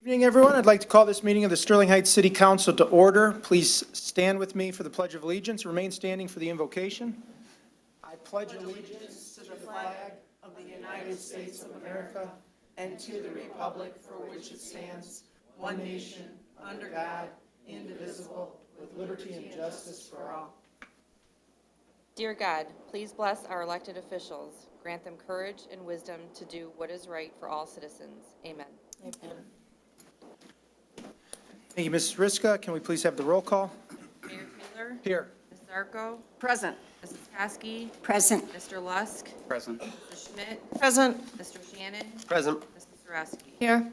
Good evening, everyone. I'd like to call this meeting of the Sterling Heights City Council to order. Please stand with me for the Pledge of Allegiance. Remain standing for the invocation. I pledge allegiance to the flag of the United States of America and to the republic for which it stands, one nation, under God, indivisible, with liberty and justice for all. Dear God, please bless our elected officials. Grant them courage and wisdom to do what is right for all citizens. Amen. Amen. Thank you, Mrs. Riska. Can we please have the roll call? Mayor Taylor? Here. Ms. Zarko? Present. Mrs. Kosky? Present. Mr. Lusk? Present. Mr. Schmidt? Present. Mr. Shannon? Present. Mrs. Zarowski? Here.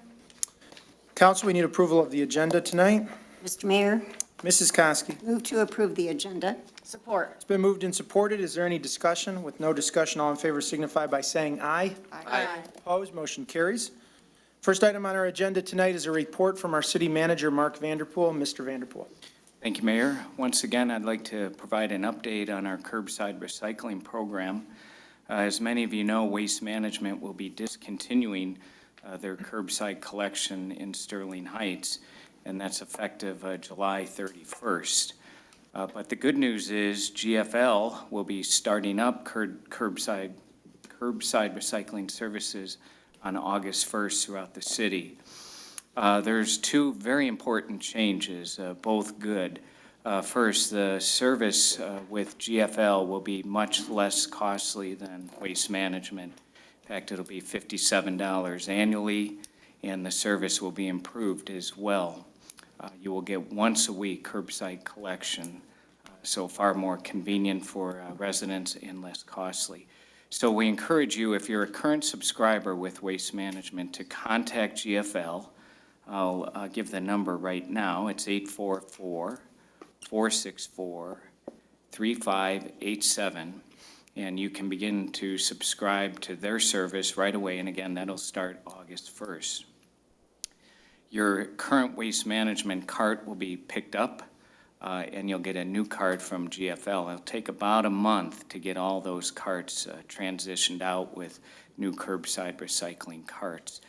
Council, we need approval of the agenda tonight. Mr. Mayor, Mrs. Kosky. move to approve the agenda. Support. It's been moved and supported. Is there any discussion? With no discussion, all in favor signify by saying aye. Aye. Opposed, motion carries. First item on our agenda tonight is a report from our city manager, Mark Vanderpool. Mr. Vanderpool. Thank you, Mayor. Once again, I'd like to provide an update on our curbside recycling program. As many of you know, Waste Management will be discontinuing their curbside collection in Sterling Heights, and that's effective July 31st. But the good news is GFL will be starting up curbside recycling services on August 1st throughout the city. There's two very important changes, both good. First, the service with GFL will be much less costly than Waste Management. In fact, it'll be $57 annually, and the service will be improved as well. You will get once a week curbside collection, so far more convenient for residents and less costly. So we encourage you, if you're a current subscriber with Waste Management, to contact GFL. I'll give the number right now. It's 844-464-3587, and you can begin to subscribe to their service right away, and again, that'll start August 1st. Your current Waste Management cart will be picked up, and you'll get a new cart from GFL. It'll take about a month to get all those carts transitioned out with new curbside recycling carts.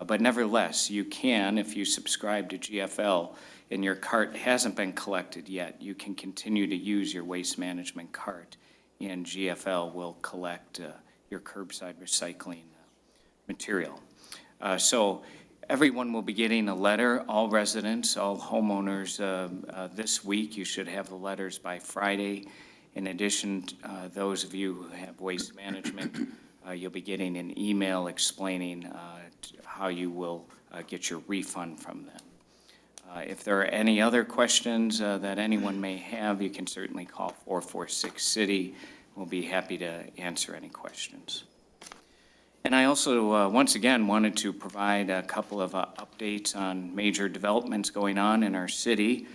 But nevertheless, you can, if you subscribe to GFL and your cart hasn't been collected yet, you can continue to use your Waste Management cart, and GFL will collect your curbside recycling material. So everyone will be getting a letter, all residents, all homeowners this week. You should have the letters by Friday. In addition, those of you who have Waste Management, you'll be getting an email explaining how you will get your refund from them. If there are any other questions that anyone may have, you can certainly call 446-CITY. We'll be happy to answer any questions. And I also, once again, wanted to provide a couple of updates on major developments going on in our city.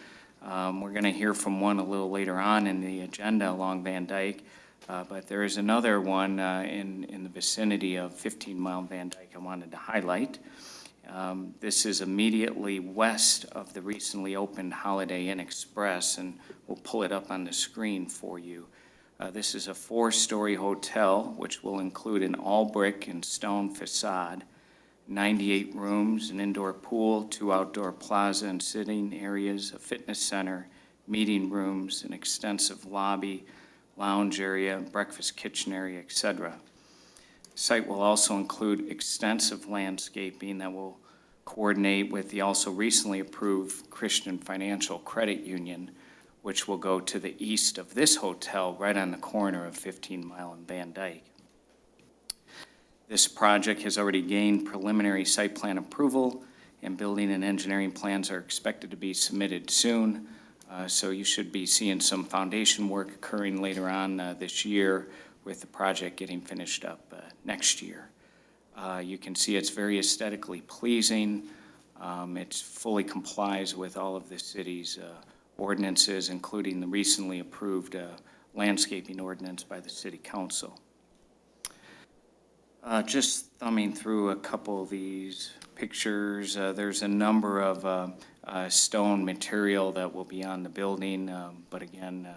We're going to hear from one a little later on in the agenda along Van Dyke, but there is another one in the vicinity of 15 Mile Van Dyke I wanted to highlight. This is immediately west of the recently opened Holiday Inn Express, and we'll pull it up on the screen for you. This is a 4-story hotel, which will include an all-brick and stone facade, 98 rooms, an indoor pool, 2 outdoor plaza and sitting areas, a fitness center, meeting rooms, an extensive lobby, lounge area, breakfast kitchen area, etc. The site will also include extensive landscaping that will coordinate with the also recently approved Christian Financial Credit Union, which will go to the east of this hotel right on the corner of 15 Mile and Van Dyke. This project has already gained preliminary site plan approval, and building and engineering plans are expected to be submitted soon. So you should be seeing some foundation work occurring later on this year, with the project getting finished up next year. You can see it's very aesthetically pleasing. It fully complies with all of the city's ordinances, including the recently approved landscaping ordinance by the City Council. Just thumbing through a couple of these pictures, there's a number of stone material that will be on the building, but again,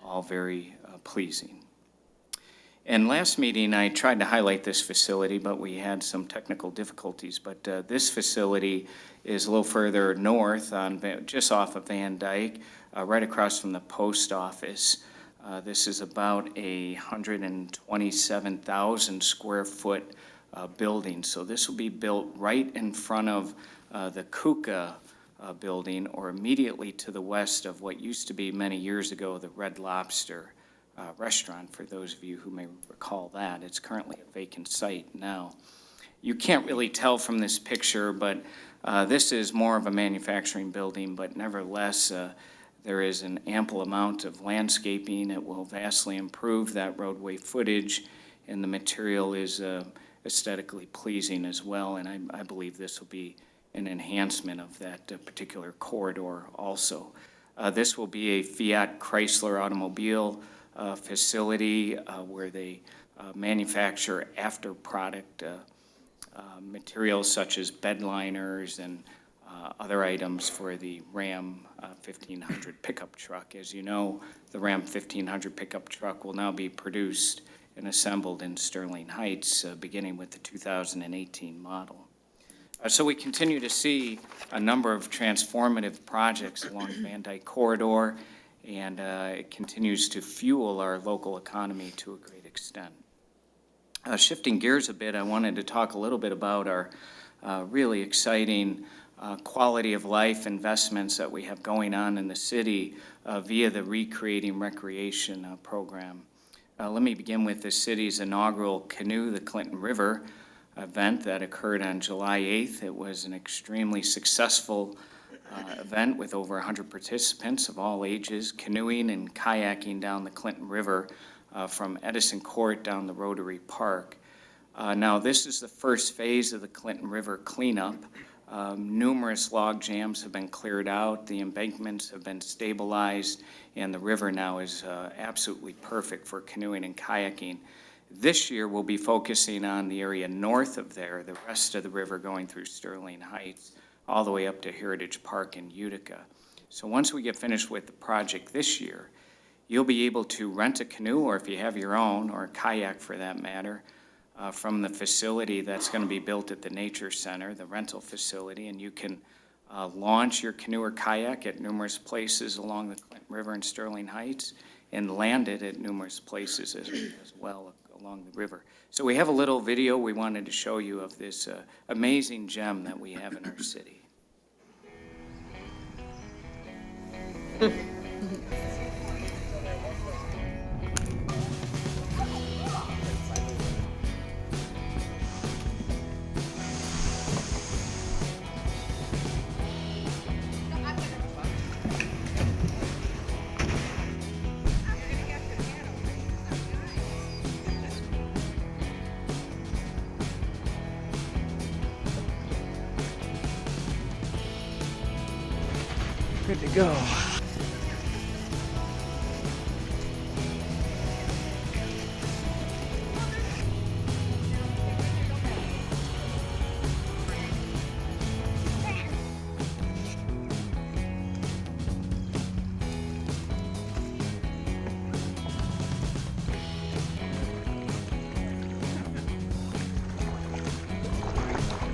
all very pleasing. And last meeting, I tried to highlight this facility, but we had some technical difficulties. But this facility is a little further north, just off of Van Dyke, right across from the post office. This is about a 127,000 square foot building. So this will be built right in front of the Kuka building, or immediately to the west of what used to be many years ago the Red Lobster restaurant, for those of you who may recall that. It's currently a vacant site now. You can't really tell from this picture, but this is more of a manufacturing building, but nevertheless, there is an ample amount of landscaping. It will vastly improve that roadway footage, and the material is aesthetically pleasing as well, and I believe this will be an enhancement of that particular corridor also. This will be a Fiat Chrysler automobile facility where they manufacture after product materials such as bed liners and other items for the Ram 1500 pickup truck. As you know, the Ram 1500 pickup truck will now be produced and assembled in Sterling Heights, beginning with the 2018 model. So we continue to see a number of transformative projects along the Van Dyke corridor, and it continues to fuel our local economy to a great extent. Shifting gears a bit, I wanted to talk a little bit about our really exciting quality of life investments that we have going on in the city via the Recreating Recreation program. Let me begin with the city's inaugural Canoe the Clinton River event that occurred on July 8th. It was an extremely successful event with over 100 participants of all ages, canoeing and kayaking down the Clinton River from Edison Court down the Rotary Park. Now, this is the first phase of the Clinton River cleanup. Numerous log jams have been cleared out, the embankments have been stabilized, and the river now is absolutely perfect for canoeing and kayaking. This year, we'll be focusing on the area north of there, the rest of the river going through Sterling Heights, all the way up to Heritage Park in Utica. So once we get finished with the project this year, you'll be able to rent a canoe, or if you have your own, or a kayak for that matter, from the facility that's going to be built at the Nature Center, the rental facility, and you can launch your canoe or kayak at numerous places along the Clinton River in Sterling Heights and land it at numerous places as well along the river. So we have a little video we wanted to show you of this amazing gem that we have in our city. Good to go.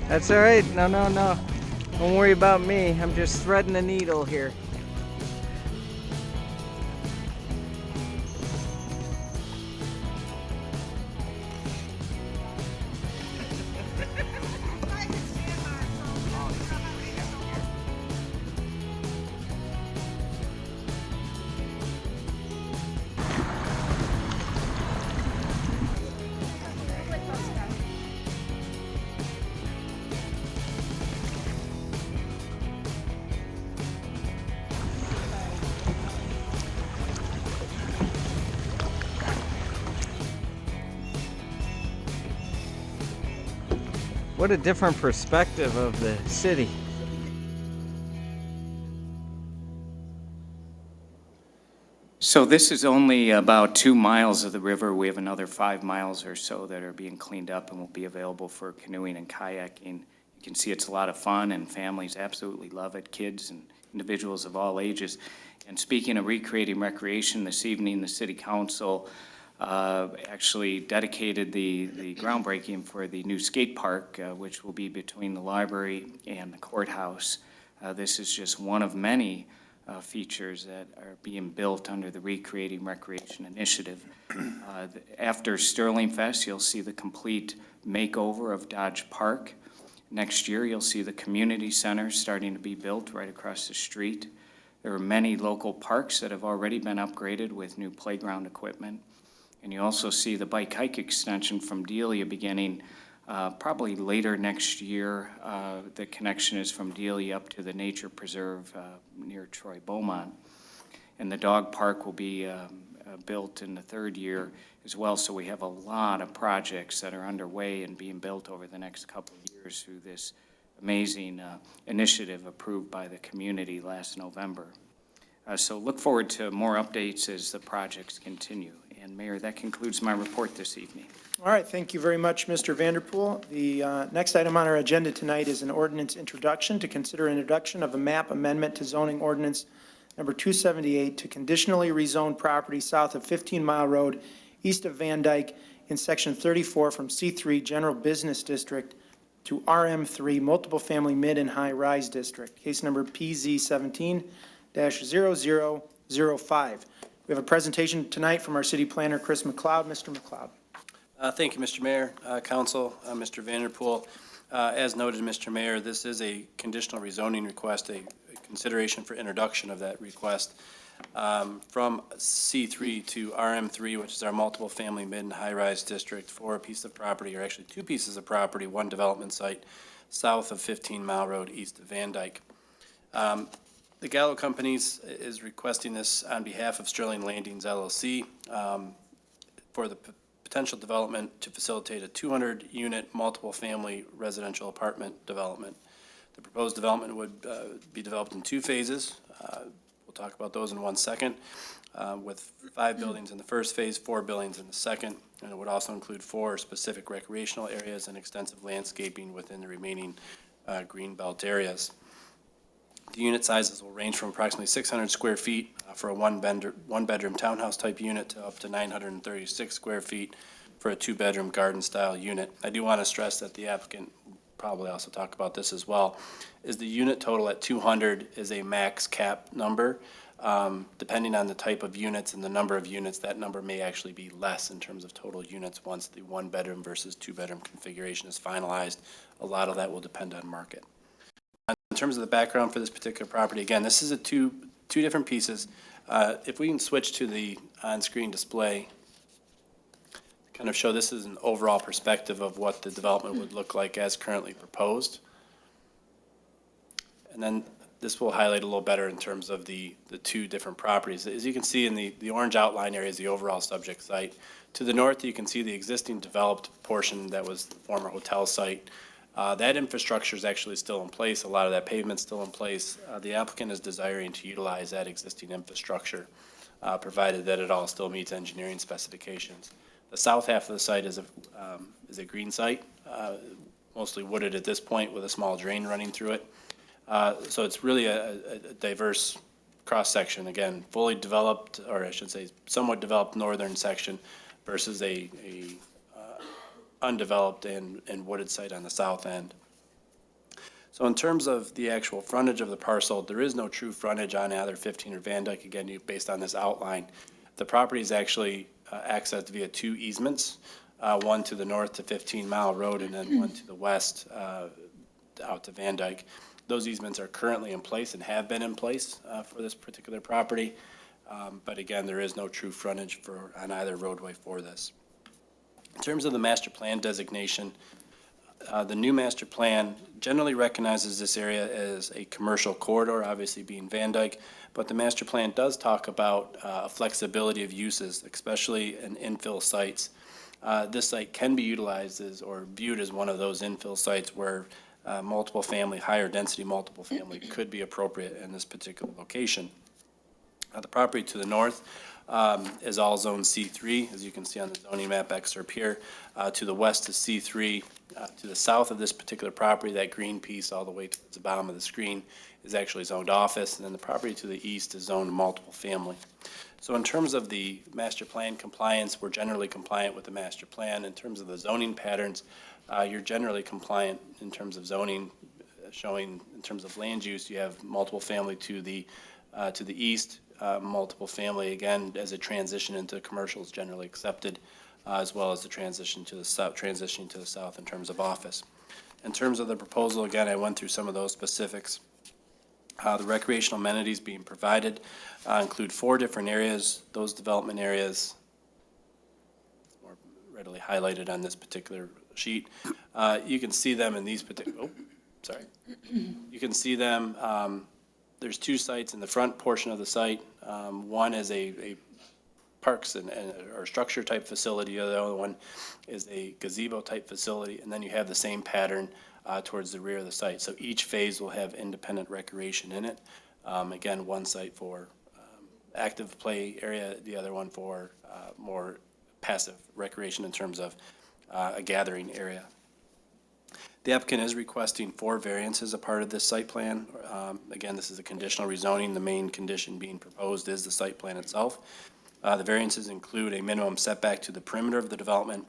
That's all right. No. Don't worry about me. I'm just threading the needle here. What a different perspective of the city. So this is only about 2 miles of the river. We have another 5 miles or so that are being cleaned up and will be available for canoeing and kayaking. You can see it's a lot of fun, and families absolutely love it, kids and individuals of all ages. And speaking of recreating recreation, this evening the City Council actually dedicated the groundbreaking for the new skate park, which will be between the library and the courthouse. This is just one of many features that are being built under the Recreating Recreation Initiative. After Sterling Fest, you'll see the complete makeover of Dodge Park. Next year, you'll see the community center starting to be built right across the street. There are many local parks that have already been upgraded with new playground equipment. And you also see the bike hike extension from Delia beginning probably later next year. The connection is from Delia up to the nature preserve near Troy Beaumont. And the dog park will be built in the third year as well. So we have a lot of projects that are underway and being built over the next couple of years through this amazing initiative approved by the community last November. So look forward to more updates as the projects continue. And Mayor, that concludes my report this evening. All right, thank you very much, Mr. Vanderpool. The next item on our agenda tonight is an ordinance introduction to consider introduction of a map amendment to zoning ordinance number 278 to conditionally rezone property south of 15 Mile Road, east of Van Dyke, in section 34 from C3 General Business District to RM3 Multiple Family Mid and High Rise District. Case number PZ 17-0005. We have a presentation tonight from our city planner, Chris McLeod. Mr. McLeod. Thank you, Mr. Mayor, Council, Mr. Vanderpool. As noted, Mr. Mayor, this is a conditional rezoning request, a consideration for introduction of that request from C3 to RM3, which is our multiple family mid and high rise district, for a piece of property, or actually two pieces of property, one development site south of 15 Mile Road, east of Van Dyke. The Gallo Companies is requesting this on behalf of Sterling Landings LLC for the potential development to facilitate a 200-unit multiple-family residential apartment development. The proposed development would be developed in two phases. We'll talk about those in 1 second, with 5 buildings in the first phase, 4 buildings in the second, and it would also include 4 specific recreational areas and extensive landscaping within the remaining green belt areas. The unit sizes will range from approximately 600 square feet for a one-bedroom townhouse type unit to up to 936 square feet for a 2-bedroom garden-style unit. I do want to stress that the applicant, probably also talk about this as well, is the unit total at 200 is a max cap number. Depending on the type of units and the number of units, that number may actually be less in terms of total units once the 1-bedroom versus 2-bedroom configuration is finalized. A lot of that will depend on market. In terms of the background for this particular property, again, this is two different pieces. If we can switch to the on-screen display, kind of show this is an overall perspective of what the development would look like as currently proposed. And then this will highlight a little better in terms of the two different properties. As you can see in the orange outline area is the overall subject site. To the north, you can see the existing developed portion that was the former hotel site. That infrastructure is actually still in place. A lot of that pavement's still in place. The applicant is desiring to utilize that existing infrastructure, provided that it all still meets engineering specifications. The south half of the site is a green site, mostly wooded at this point with a small drain running through it. So it's really a diverse cross-section. Again, fully developed, or I should say somewhat developed northern section versus a undeveloped and wooded site on the south end. So in terms of the actual frontage of the parcel, there is no true frontage on either 15 or Van Dyke. Again, based on this outline, the property is actually accessed via 2 easements, one to the north to 15 Mile Road and then one to the west out to Van Dyke. Those easements are currently in place and have been in place for this particular property. But again, there is no true frontage on either roadway for this. In terms of the master plan designation, the new master plan generally recognizes this area as a commercial corridor, obviously being Van Dyke, but the master plan does talk about flexibility of uses, especially in infill sites. This site can be utilized as or viewed as one of those infill sites where multiple family, higher density multiple family could be appropriate in this particular location. The property to the north is all Zone C3, as you can see on the zoning map excerpt here. To the west is C3. To the south of this particular property, that green piece all the way to the bottom of the screen is actually zoned office, and then the property to the east is zoned multiple family. So in terms of the master plan compliance, we're generally compliant with the master plan. In terms of the zoning patterns, you're generally compliant in terms of zoning, showing in terms of land use, you have multiple family to the east, multiple family, again, as a transition into commercial is generally accepted, as well as the transitioning to the south in terms of office. In terms of the proposal, again, I went through some of those specifics. The recreational amenities being provided include 4 different areas. Those development areas are readily highlighted on this particular sheet. You can see them in these particular, you can see them, there's 2 sites in the front portion of the site. One is a parks or structure type facility. The other one is a gazebo type facility. And then you have the same pattern towards the rear of the site. So each phase will have independent recreation in it. Again, one site for active play area, the other one for more passive recreation in terms of a gathering area. The applicant is requesting 4 variances a part of this site plan. Again, this is a conditional rezoning. The main condition being proposed is the site plan itself. The variances include a minimum setback to the perimeter of the development.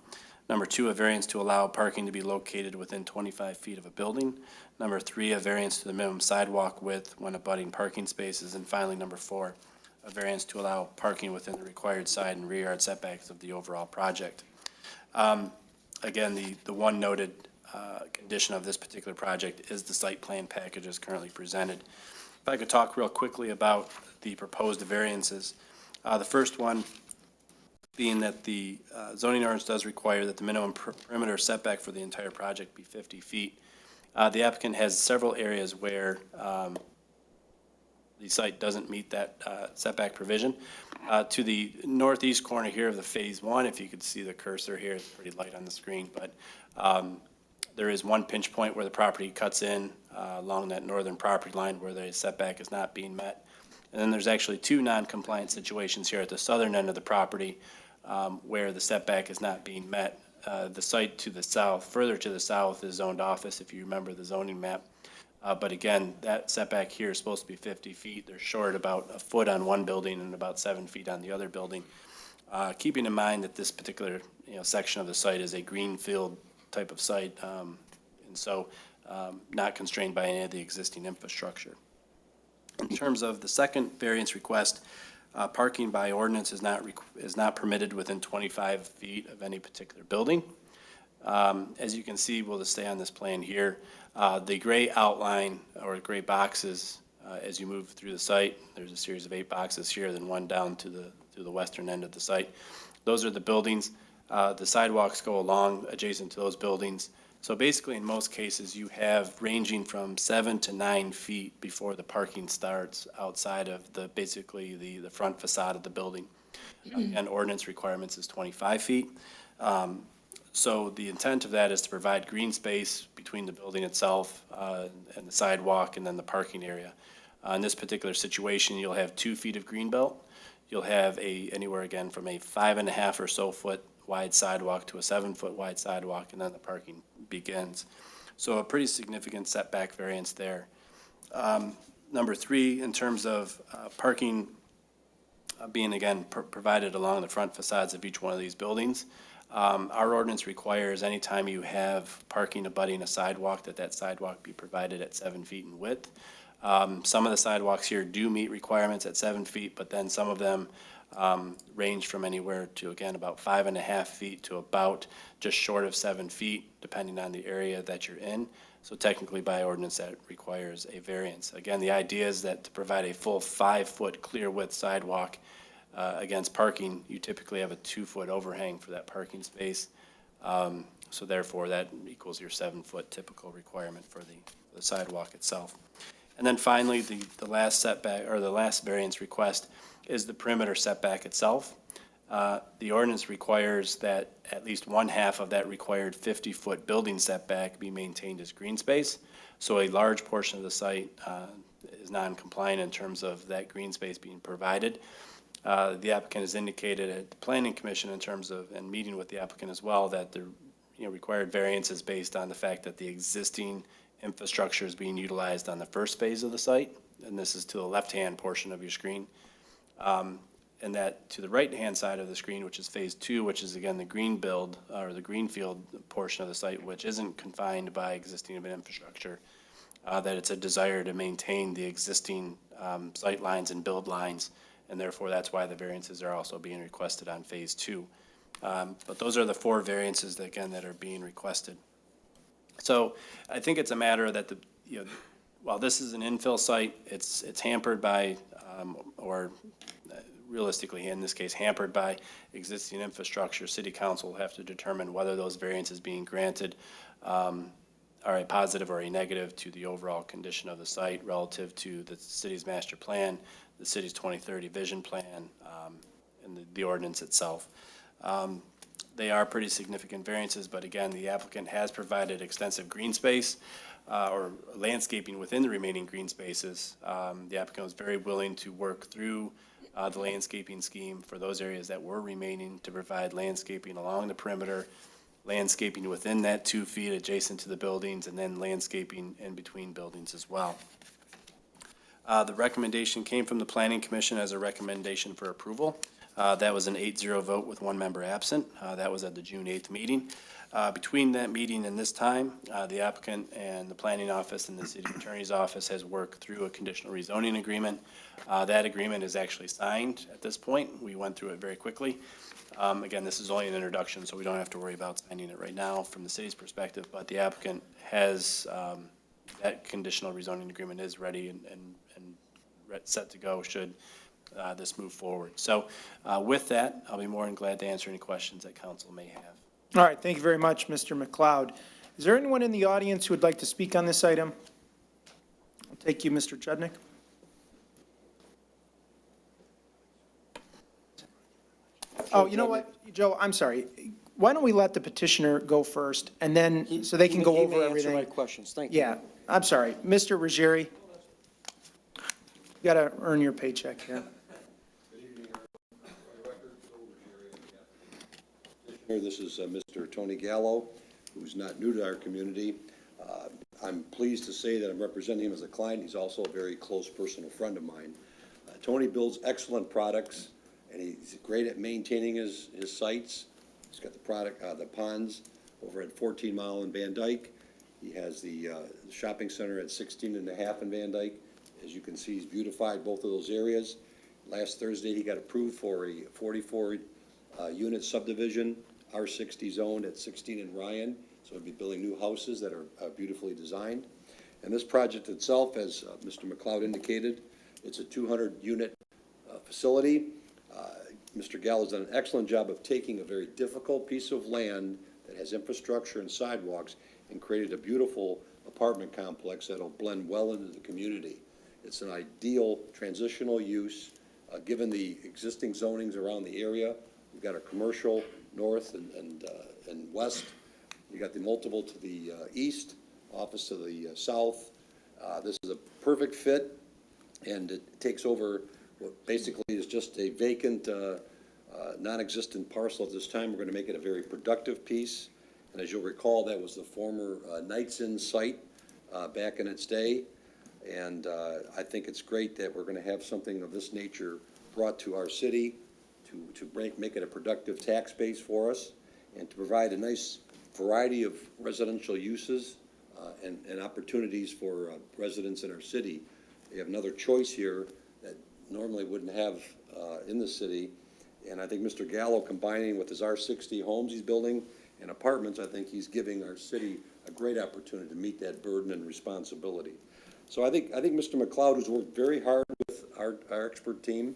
Number 2, a variance to allow parking to be located within 25 feet of a building. Number 3, a variance to the minimum sidewalk width when abutting parking spaces. And finally, number 4, a variance to allow parking within the required side and rear yard setbacks of the overall project. Again, the one noted condition of this particular project is the site plan package as currently presented. If I could talk real quickly about the proposed variances. The first one being that the zoning ordinance does require that the minimum perimeter setback for the entire project be 50 feet. The applicant has several areas where the site doesn't meet that setback provision. To the northeast corner here of the phase 1, if you could see the cursor here, it's pretty light on the screen, but there is one pinch point where the property cuts in along that northern property line where the setback is not being met. And then there's actually 2 non-compliant situations here at the southern end of the property where the setback is not being met. The site to the south, further to the south, is zoned office, if you remember the zoning map. But again, that setback here is supposed to be 50 feet. They're short about a foot on one building and about 7 feet on the other building. Keeping in mind that this particular section of the site is a greenfield type of site, and so not constrained by any of the existing infrastructure. In terms of the second variance request, parking by ordinance is not permitted within 25 feet of any particular building. As you can see, we'll just stay on this plan here. The gray outline or gray boxes, as you move through the site, there's a series of 8 boxes here, then one down to the western end of the site. Those are the buildings. The sidewalks go along adjacent to those buildings. So basically, in most cases, you have ranging from 7 to 9 feet before the parking starts outside of the front facade of the building. And ordinance requirements is 25 feet. So the intent of that is to provide green space between the building itself and the sidewalk and then the parking area. In this particular situation, you'll have 2 feet of green belt. You'll have anywhere again from a 5.5 or so foot wide sidewalk to a 7-foot wide sidewalk, and then the parking begins. So a pretty significant setback variance there. Number 3, in terms of parking being again provided along the front facades of each one of these buildings, our ordinance requires anytime you have parking abutting a sidewalk that sidewalk be provided at 7 feet in width. Some of the sidewalks here do meet requirements at 7 feet, but then some of them range from anywhere to, again, about 5.5 feet to about just short of 7 feet, depending on the area that you're in. So technically, by ordinance, that requires a variance. Again, the idea is that to provide a full 5-foot clear width sidewalk against parking, you typically have a 2-foot overhang for that parking space. So therefore, that equals your 7-foot typical requirement for the sidewalk itself. And then finally, the last setback or the last variance request is the perimeter setback itself. The ordinance requires that at least 1/2 of that required 50-foot building setback be maintained as green space. So a large portion of the site is non-compliant in terms of that green space being provided. The applicant has indicated at the Planning Commission in terms of, and meeting with the applicant as well, that the required variance is based on the fact that the existing infrastructure is being utilized on the first phase of the site, and this is to the left-hand portion of your screen. And that to the right-hand side of the screen, which is phase 2, which is again the green build, or the greenfield portion of the site, which isn't confined by existing infrastructure, that it's a desire to maintain the existing sight lines and build lines, and therefore that's why the variances are also being requested on phase 2. But those are the 4 variances that, again, that are being requested. So I think it's a matter that while this is an infill site, it's hampered by, or realistically, in this case, hampered by existing infrastructure. City Council will have to determine whether those variances being granted are a positive or a negative to the overall condition of the site relative to the city's master plan, the city's 2030 vision plan, and the ordinance itself. They are pretty significant variances, but again, the applicant has provided extensive green space or landscaping within the remaining green spaces. The applicant was very willing to work through the landscaping scheme for those areas that were remaining to provide landscaping along the perimeter, landscaping within that 2 feet adjacent to the buildings, and then landscaping in between buildings as well. The recommendation came from the Planning Commission as a recommendation for approval. That was an 8-0 vote with 1 member absent. That was at the June 8th meeting. Between that meeting and this time, the applicant and the planning office and the city attorney's office has worked through a conditional rezoning agreement. That agreement is actually signed at this point. We went through it very quickly. Again, this is only an introduction, so we don't have to worry about signing it right now from the city's perspective, but the applicant has, that conditional rezoning agreement is ready and set to go should this move forward. So with that, I'll be more than glad to answer any questions that council may have. All right, thank you very much, Mr. McLeod. Is there anyone in the audience who would like to speak on this item? I'll take you, Mr. Chudnik. Oh, you know what, Joe, I'm sorry. Why don't we let the petitioner go first, and then, so they can go over everything? He may answer my questions, thank you. Yeah, I'm sorry. Mr. Ruggieri, you got to earn your paycheck here. This is Mr. Tony Gallo, who's not new to our community. I'm pleased to say that I'm representing him as a client. He's also a very close personal friend of mine. Tony builds excellent products, and he's great at maintaining his sites. He's got the ponds over at 14 Mile in Van Dyke. He has the shopping center at 16 and a half in Van Dyke. As you can see, he's beautified both of those areas. Last Thursday, he got approved for a 44 unit subdivision, R60 zoned at 16 in Ryan. So we'll be building new houses that are beautifully designed. And this project itself, as Mr. McLeod indicated, it's a 200 unit facility. Mr. Gallo's done an excellent job of taking a very difficult piece of land that has infrastructure and sidewalks and created a beautiful apartment complex that'll blend well into the community. It's an ideal transitional use, given the existing zonings around the area. We've got a commercial north and west. You got the multiple to the east, office to the south. This is a perfect fit, and it takes over what basically is just a vacant, non-existent parcel at this time. We're going to make it a very productive piece. And as you'll recall, that was the former Knights Inn site back in its day. And I think it's great that we're going to have something of this nature brought to our city to make it a productive tax base for us and to provide a nice variety of residential uses and opportunities for residents in our city. We have another choice here that normally wouldn't have in the city. And I think Mr. Gallo, combining with his R60 homes he's building and apartments, I think he's giving our city a great opportunity to meet that burden and responsibility. So I think Mr. McLeod, who's worked very hard with our expert team,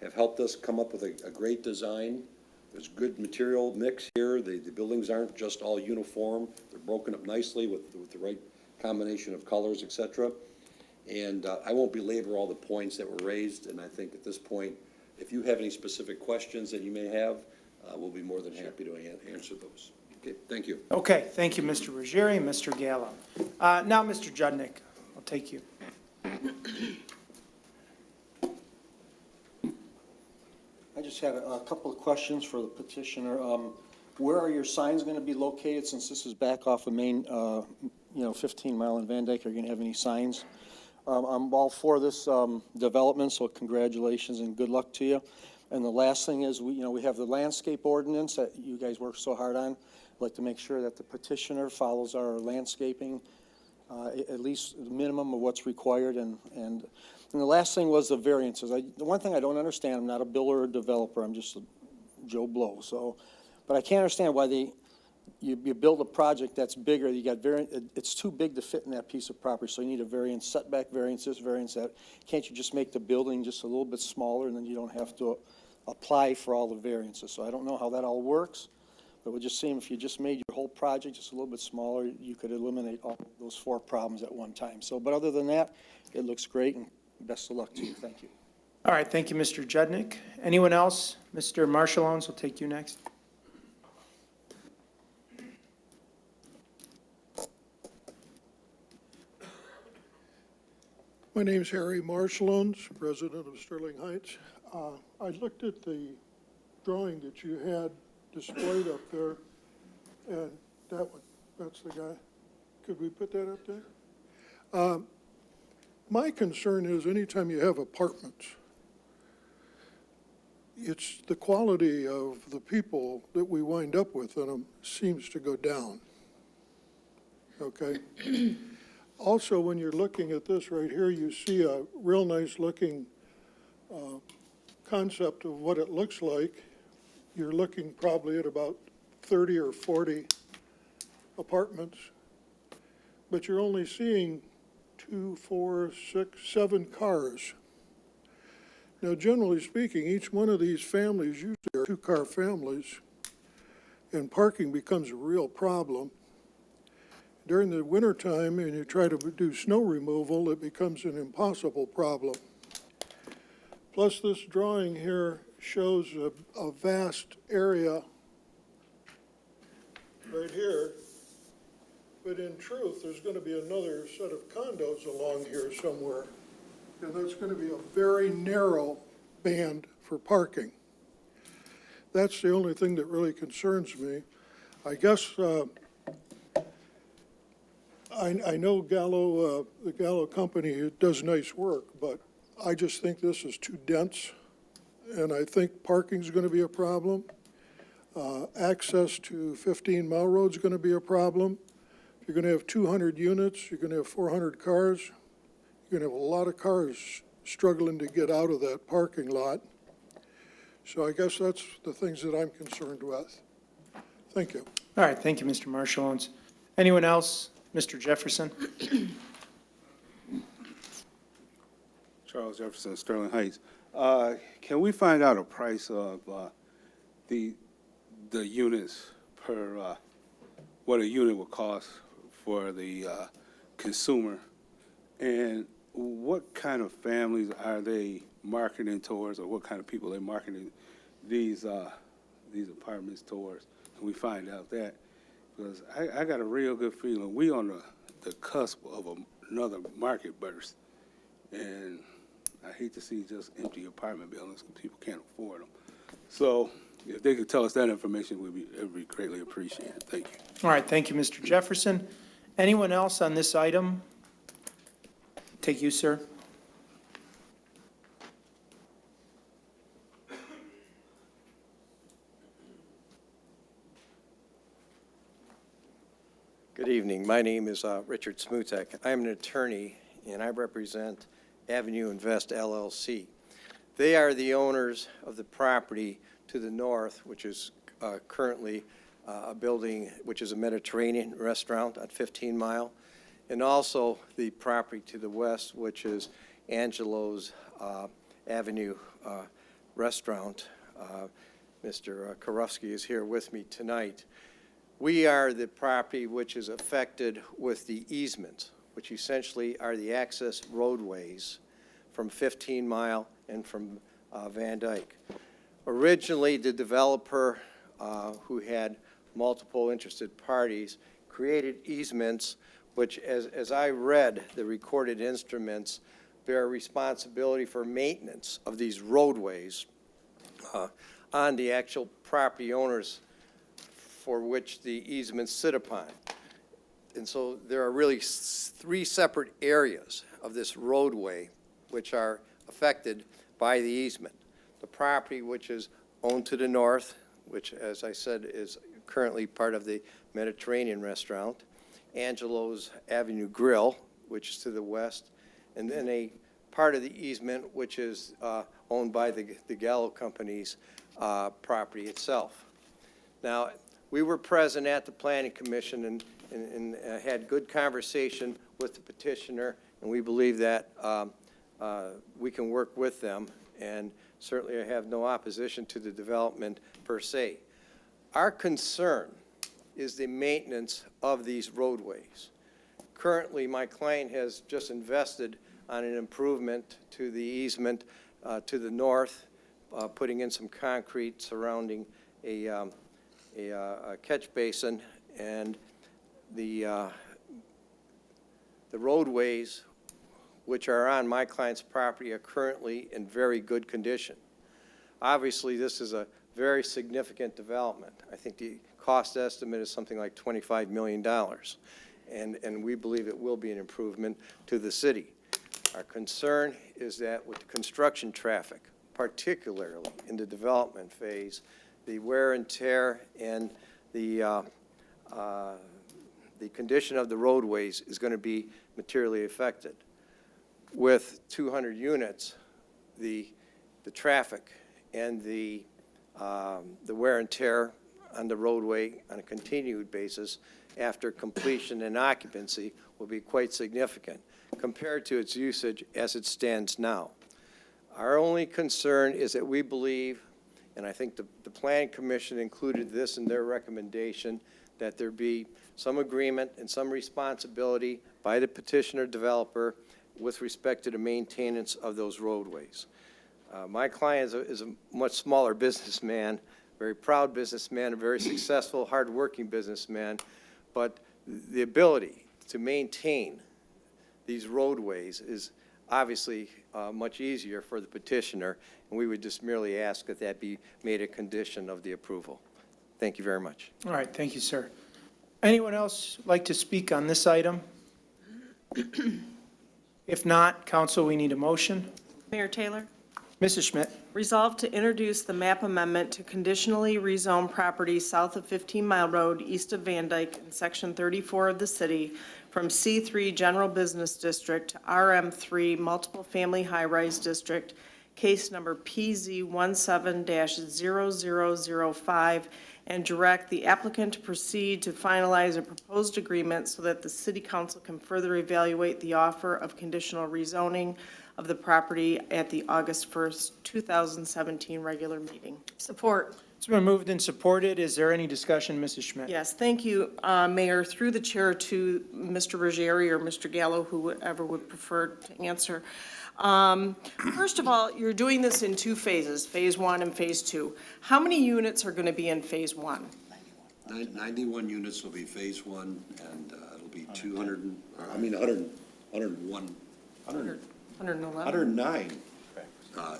have helped us come up with a great design. There's good material mix here. The buildings aren't just all uniform. They're broken up nicely with the right combination of colors, et cetera. And I won't belabor all the points that were raised, and I think at this point, if you have any specific questions that you may have, we'll be more than happy to answer those. Okay, thank you. Okay, thank you, Mr. Ruggieri and Mr. Gallo. Now, Mr. Judnick, I'll take you. just had a couple of questions for the petitioner. Where are your signs going to be located, since this is back off of Main, 15 Mile in Van Dyke? Are you going to have any signs? I'm all for this development, so congratulations and good luck to you. And the last thing is, we have the landscape ordinance that you guys worked so hard on. I'd like to make sure that the petitioner follows our landscaping, at least the minimum of what's required. And the last thing was the variances. The one thing I don't understand, I'm not a builder or developer, I'm just a Joe Blow, so, but I can't understand why you build a project that's bigger, it's too big to fit in that piece of property, so you need a variance, setback variance, this variance, that. Can't you just make the building just a little bit smaller, and then you don't have to apply for all the variances? So I don't know how that all works, but it would just seem if you just made your whole project just a little bit smaller, you could eliminate all those 4 problems at one time. So, but other than that, it looks great, and best of luck to you. Thank you. All right, thank you, Mr. Judnick. Anyone else? Mr. Marshall-Owens will take you next. My name's Harry Marshall-Owens, resident of Sterling Heights. I looked at the drawing that you had displayed up there, and that's the guy. Could we put that up there? My concern is anytime you have apartments, it's the quality of the people that we wind up with in them seems to go down. Okay? Also, when you're looking at this right here, you see a real nice looking concept of what it looks like. You're looking probably at about 30 or 40 apartments, but you're only seeing 2, 4, 6, 7 cars. Now, generally speaking, each one of these families usually are 2-car families, and parking becomes a real problem. During the wintertime, and you try to do snow removal, it becomes an impossible problem. Plus, this drawing here shows a vast area right here, but in truth, there's going to be another set of condos along here somewhere, and that's going to be a very narrow band for parking. That's the only thing that really concerns me. I guess I know the Gallo company does nice work, but I just think this is too dense, and I think parking's going to be a problem. Access to 15 Mile Road's going to be a problem. If you're going to have 200 units, you're going to have 400 cars. You're going to have a lot of cars struggling to get out of that parking lot. So I guess that's the things that I'm concerned with. Thank you. All right, thank you, Mr. Marshall-Owens. Anyone else? Mr. Jefferson? Charles Jefferson, Sterling Heights. Can we find out a price of the units per, what a unit will cost for the consumer? And what kind of families are they marketing towards, or what kind of people are they marketing these apartments towards? Can we find out that? Because I got a real good feeling we on the cusp of another market burst. And I hate to see just empty apartment buildings because people can't afford them. So if they could tell us that information, it would be greatly appreciated. Thank you. All right, thank you, Mr. Jefferson. Anyone else on this item? Take you, sir. Good evening. My name is Richard Smutek. I'm an attorney, and I represent Avenue Invest LLC. They are the owners of the property to the north, which is currently a building which is a Mediterranean restaurant on 15 Mile, and also the property to the west, which is Angelo's Avenue restaurant. Mr. Karofsky is here with me tonight. We are the property which is affected with the easements, which essentially are the access roadways from 15 Mile and from Van Dyke. Originally, the developer, who had multiple interested parties, created easements which, as I read the recorded instruments, bear responsibility for maintenance of these roadways on the actual property owners for which the easements sit upon. And so there are really three separate areas of this roadway which are affected by the easement. The property which is owned to the north, which, as I said, is currently part of the Mediterranean restaurant, Angelo's Avenue Grill, which is to the west, and then a part of the easement which is owned by the Gallo Company's property itself. Now, we were present at the Planning Commission and had good conversation with the petitioner, and we believe that we can work with them, and certainly I have no opposition to the development per se. Our concern is the maintenance of these roadways. Currently, my client has just invested on an improvement to the easement to the north, putting in some concrete surrounding a catch basin, and the roadways which are on my client's property are currently in very good condition. Obviously, this is a very significant development. I think the cost estimate is something like $25 million, and we believe it will be an improvement to the city. Our concern is that with the construction traffic, particularly in the development phase, the wear and tear and the condition of the roadways is going to be materially affected. With 200 units, the traffic and the wear and tear on the roadway on a continued basis after completion and occupancy will be quite significant compared to its usage as it stands now. Our only concern is that we believe, and I think the Planning Commission included this in their recommendation, that there be some agreement and some responsibility by the petitioner developer with respect to the maintenance of those roadways. My client is a much smaller businessman, very proud businessman, a very successful, hardworking businessman, but the ability to maintain these roadways is obviously much easier for the petitioner, and we would just merely ask that that be made a condition of the approval. Thank you very much. All right, thank you, sir. Anyone else like to speak on this item? If not, council, we need a motion. Mayor Taylor, Mrs. Schmidt. resolved to introduce the map amendment to conditionally rezone property south of 15 Mile Road, east of Van Dyke, in Section 34 of the city, from C3 General Business District to RM3 Multiple Family High Rise District, case number PZ17-0005, and direct the applicant to proceed to finalize a proposed agreement so that the city council can further evaluate the offer of conditional rezoning of the property at the August 1st, 2017 regular meeting. Support. It's been moved and supported. Is there any discussion, Mrs. Schmidt? Yes, thank you, Mayor. Through the chair to Mr. Ruggieri or Mr. Gallo, whoever would prefer to answer. First of all, you're doing this in two phases, Phase 1 and Phase 2. How many units are going to be in Phase 1? 91 units will be phase one, and it'll be 101, 111? 109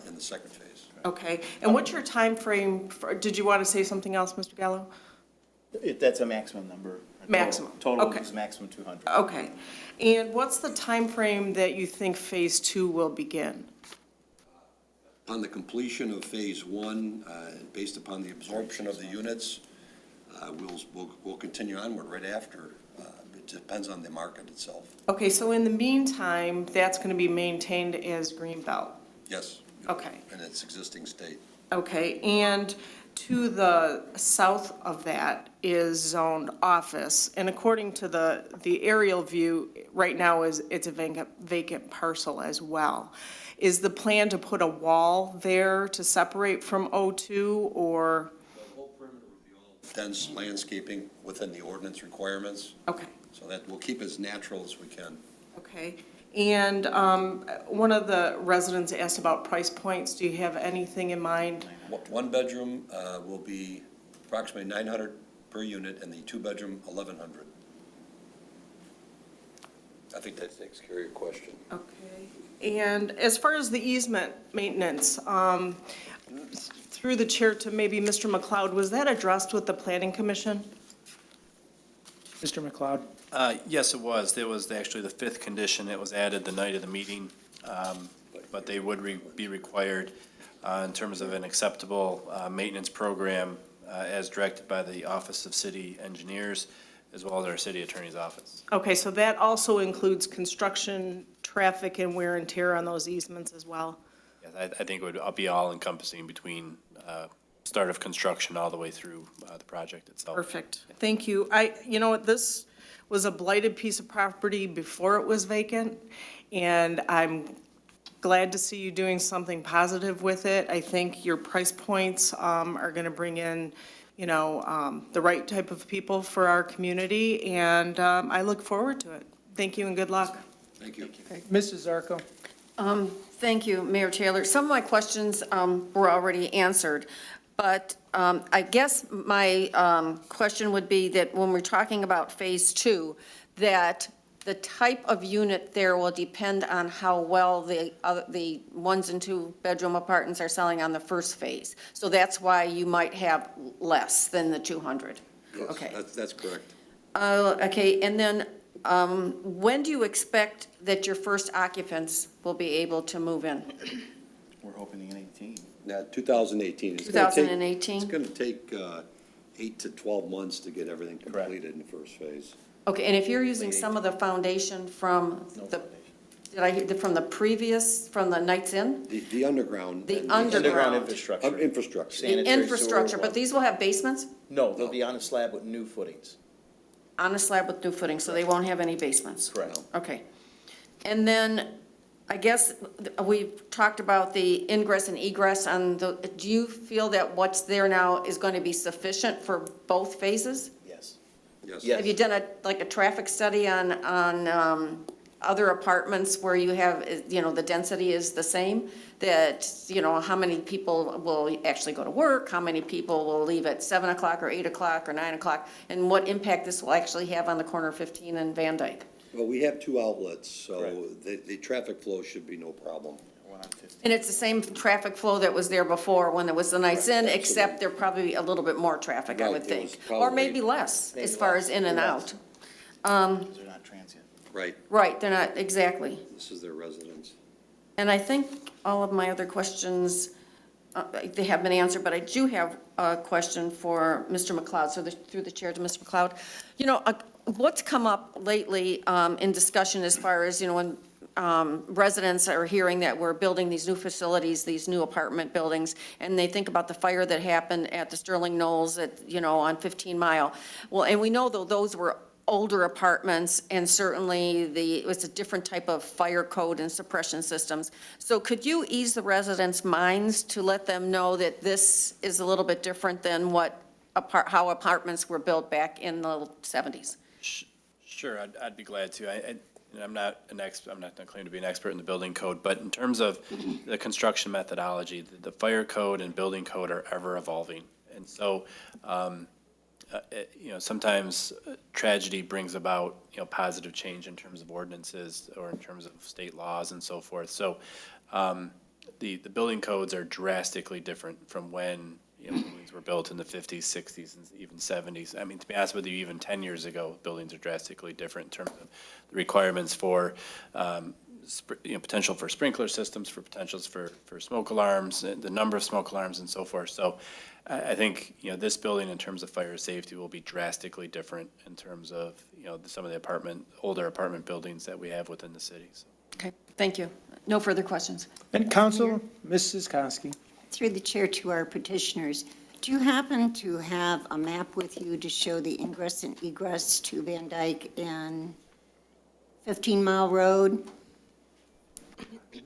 in the second phase. Okay, and what's your time frame? Did you want to say something else, Mr. Gallo? That's a maximum number. Maximum, Total okay. is maximum 200. Okay, and what's the time frame that you think Phase 2 will begin? On the completion of phase one, based upon the absorption of the units, we'll continue onward right after. It depends on the market itself. Okay, so in the meantime, that's going to be maintained as Greenbelt? Yes. Okay. In its existing state. Okay, and to the south of that is zoned office, and according to the aerial view, right now it's a vacant parcel as well. Is the plan to put a wall there to separate from O2, or? The whole perimeter will be all dense landscaping within the ordinance requirements, Okay, so that we'll keep as natural as we can. okay. And one of the residents asked about price points. Do you have anything in mind? One bedroom will be approximately 900 per unit, and the two bedroom 1,100. I think that takes care of your question. Okay. And as far as the easement maintenance, through the chair to maybe Mr. McLeod, was that addressed with the planning commission? Mr. McLeod? Yes, it was. It was actually the fifth condition that was added the night of the meeting. But they would be required in terms of an acceptable maintenance program as directed by the Office of City Engineers, as well as our city attorney's office. Okay, so that also includes construction, traffic, and wear and tear on those easements as well? Yes, I think it would be all encompassing between start of construction all the way through the project itself. Perfect. Thank you. You know what, this was a blighted piece of property before it was vacant, and I'm glad to see you doing something positive with it. I think your price points are going to bring in, you know, the right type of people for our community, and I look forward to it. Thank you and good luck. Thank you. Mrs. Zarko? Thank you, Mayor Taylor. Some of my questions were already answered, but I guess my question would be that when we're talking about Phase 2, that the type of unit there will depend on how well the 1- and 2-bedroom apartments are selling on the first phase. So that's why you might have less than the 200. Yes, Okay. that's correct. Okay, and then when do you expect that your first occupants will be able to move in? We're hoping in 18. Now, 2018. 2018? It's going to take 8 to 12 months to get everything completed in the first phase. Okay, and if you're using some of the foundation from from the previous, from the Knights Inn? The underground. The and underground. infrastructure. Infrastructure. The Sanitary sewer, infrastructure, but these will have basements? No, they'll be on a slab with new footings. On a slab with new footing, so they won't have any basements? Correct. Okay. And then, I guess, we've talked about the ingress and egress on the, do you feel that what's there now is going to be sufficient for both phases? Yes. Yes. Yes. Have you done a traffic study on other apartments where you have, you know, the density is the same? That, you know, how many people will actually go to work, how many people will leave at 7 o'clock or 8 o'clock or 9 o'clock, and what impact this will actually have on the corner of 15 and Van Dyke? Well, we have 2 outlets, so the traffic flow should be no problem. And it's the same traffic flow that was there before when there was the Knights Inn, except there probably a little bit more traffic, I Right, would there was think. probably- Or maybe less, as far as in and out. Because they're not transient. Right. Right, they're not, exactly. This is their residence. And I think all of my other questions, they have been answered, but I do have a question for Mr. McLeod, so through the chair to Mr. McLeod. You know, what's come up lately in discussion as far as, you know, when residents are hearing that we're building these new facilities, these new apartment buildings, and they think about the fire that happened at the Sterling Knolls at, you know, on 15 Mile. Well, and we know though those were older apartments, and certainly it was a different type of fire code and suppression systems. So could you ease the residents' minds to let them know that this is a little bit different than how apartments were built back in the 70s? Sure, I'd be glad to. I'm not an expert, I'm not going to claim to be an expert in the building code, but in terms of the construction methodology, the fire code and building code are ever evolving. And so, you know, sometimes tragedy brings about, you know, positive change in terms of ordinances or in terms of state laws and so forth. So the building codes are drastically different from when, you know, buildings were built in the 50s, 60s, and even 70s. I mean, to be honest with you, even 10 years ago, buildings are drastically different in terms of the requirements for, you know, potential for sprinkler systems, for potentials for smoke alarms, the number of smoke alarms and so forth. So I think, you know, this building in terms of fire safety will be drastically different in terms of, you know, some of the older apartment buildings that we have within the city. So. Okay, thank you. No further questions. And counsel, Mrs. Koski? Through the chair to our petitioners, do you happen to have a map with you to show the ingress and egress to Van Dyke and 15 Mile Road?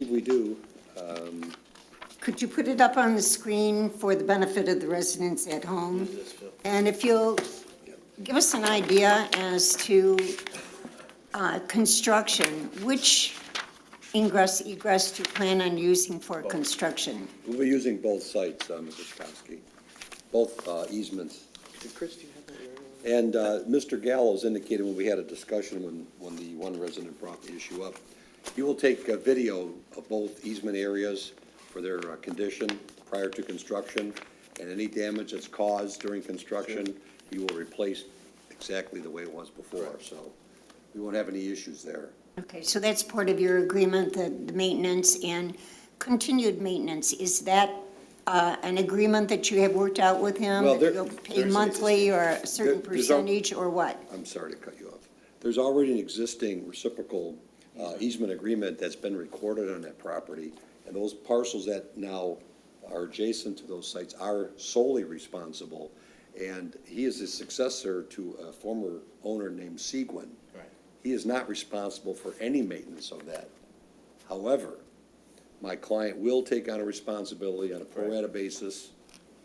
We do. Could you put it up on the screen for the benefit of the residents at home? And if you'll give us an idea as to construction, which ingress, egress do you plan on using for construction? We'll be using both sites, Mrs. Koski, both easements. Chris, do you have that? And Mr. Gallows indicated when we had a discussion when the one resident brought the issue up, he will take a video of both easement areas for their condition prior to construction, and any damage that's caused during construction, he will replace exactly the way it was before, so we won't have any issues there. Okay, so that's part of your agreement, the maintenance and continued maintenance. Is that an agreement that you have worked out with him? Well, That you'll pay monthly or a certain there's al- percentage, or what? I'm sorry to cut you off. There's already an existing reciprocal easement agreement that's been recorded on that property, and those parcels that now are adjacent to those sites are solely responsible, and he is a successor to a former owner named Seguin. Right. He is not responsible for any maintenance of that. However, my client will take on a responsibility on a pro rata basis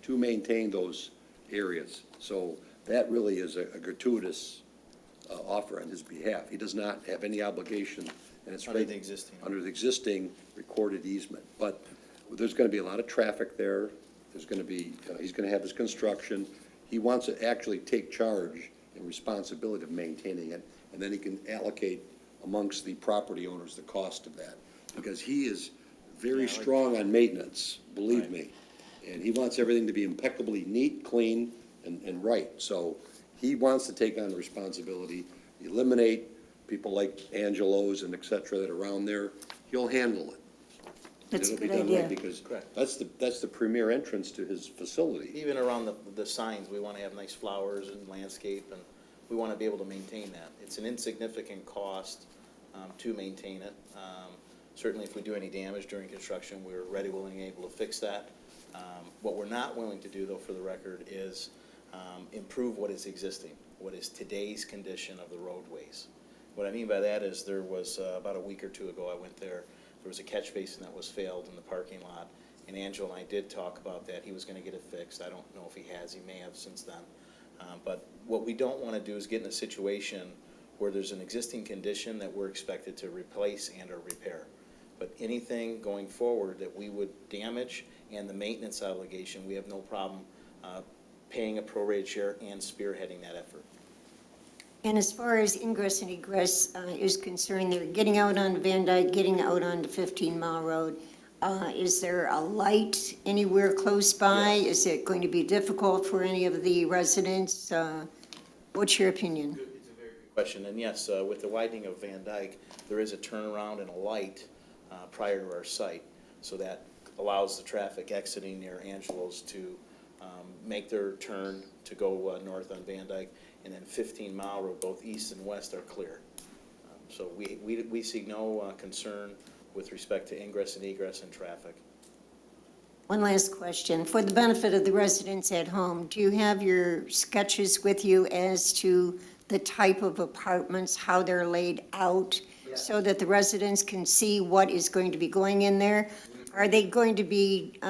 to maintain those areas. So that really is a gratuitous offer on his behalf. He does not have any obligation, and it's Under right the existing. under the existing recorded easement. But there's going to be a lot of traffic there. There's going to be, he's going to have his construction. He wants to actually take charge and responsibility of maintaining it, and then he can allocate amongst the property owners the cost of that. Because he is very strong on maintenance, believe me. And he wants everything to be impeccably neat, clean, and right. So he wants to take on the responsibility, eliminate people like Angelo's and et cetera that are around there. He'll handle it. That's a It'll be good done idea. right, because Correct. that's the premier entrance to his facility. Even around the signs, we want to have nice flowers and landscape, and we want to be able to maintain that. It's an insignificant cost to maintain it. Certainly, if we do any damage during construction, we're ready, willing, and able to fix that. What we're not willing to do, though, for the record, is improve what is existing, what is today's condition of the roadways. What I mean by that is there was, about a week or two ago, I went there, there was a catch basin that was failed in the parking lot, and Angelo and I did talk about that. He was gonna get it fixed. I don't know if he has, he may have since then. But what we don't wanna do is get in a situation where there's an existing condition that we're expected to replace and or repair. But anything going forward that we would damage and the maintenance obligation, we have no problem paying a prorated share and spearheading that effort. And as far as ingress and egress is concerned, they're getting out on Van Dyke, getting out onto 15 Mile Road. Is there a light anywhere close by? Is it going to be difficult for any of the residents? What's your opinion? It's a very good question, and yes, with the widening of Van Dyke, there is a turnaround and a light prior to our site, so that allows the traffic exiting near Angelo's to make their turn to go north on Van Dyke, and then 15 Mile Road, both east and west are clear. So we see no concern with respect to ingress and egress and traffic. One last question. For the benefit of the residents at home, do you have your sketches with you as to the type of apartments, how they're laid out, so that the residents can see what is going to be going in there? Are they going to be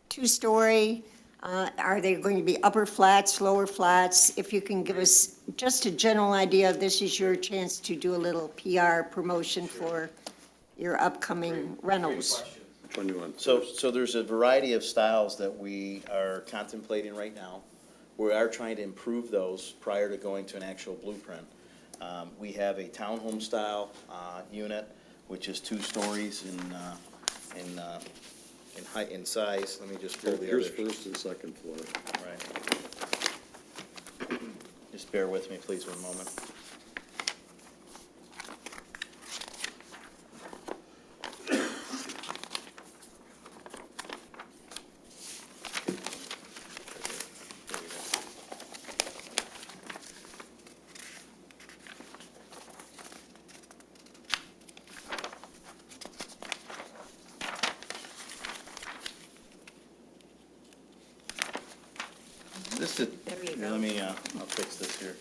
two-story? Are they going to be upper flats, lower flats? If you can give us just a general idea, this is your chance to do a little PR promotion for your upcoming rentals. Which one do you want? So there's a variety of styles that we are contemplating right now. We are trying to improve those prior to going to an actual blueprint. We have a townhome style unit, which is 2 stories in height and size. Let me just pull the Here's other. first and second floor. Right. Just bear with me, please, one moment. This is, here, let me, I'll fix this here.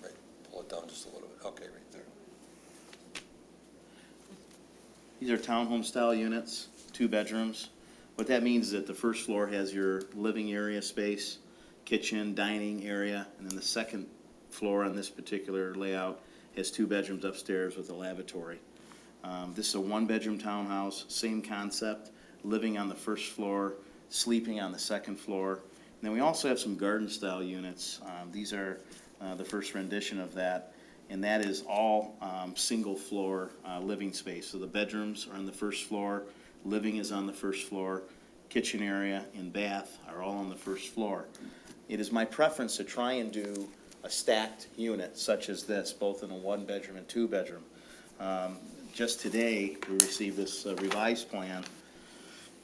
Right, pull it down just a little bit. Okay, right there. These are townhome style units, 2 bedrooms. What that means is that the first floor has your living area space, kitchen, dining area, and then the second floor on this particular layout has 2 bedrooms upstairs with a lavatory. This is a 1-bedroom townhouse, same concept, living on the first floor, sleeping on the second floor. And then we also have some garden style units. These are the first rendition of that. and that is all single-floor living space. So the bedrooms are on the first floor, living is on the first floor, kitchen area and bath are all on the first floor. It is my preference to try and do a stacked unit such as this, both in a one-bedroom and two-bedroom. Just today, we received this revised plan,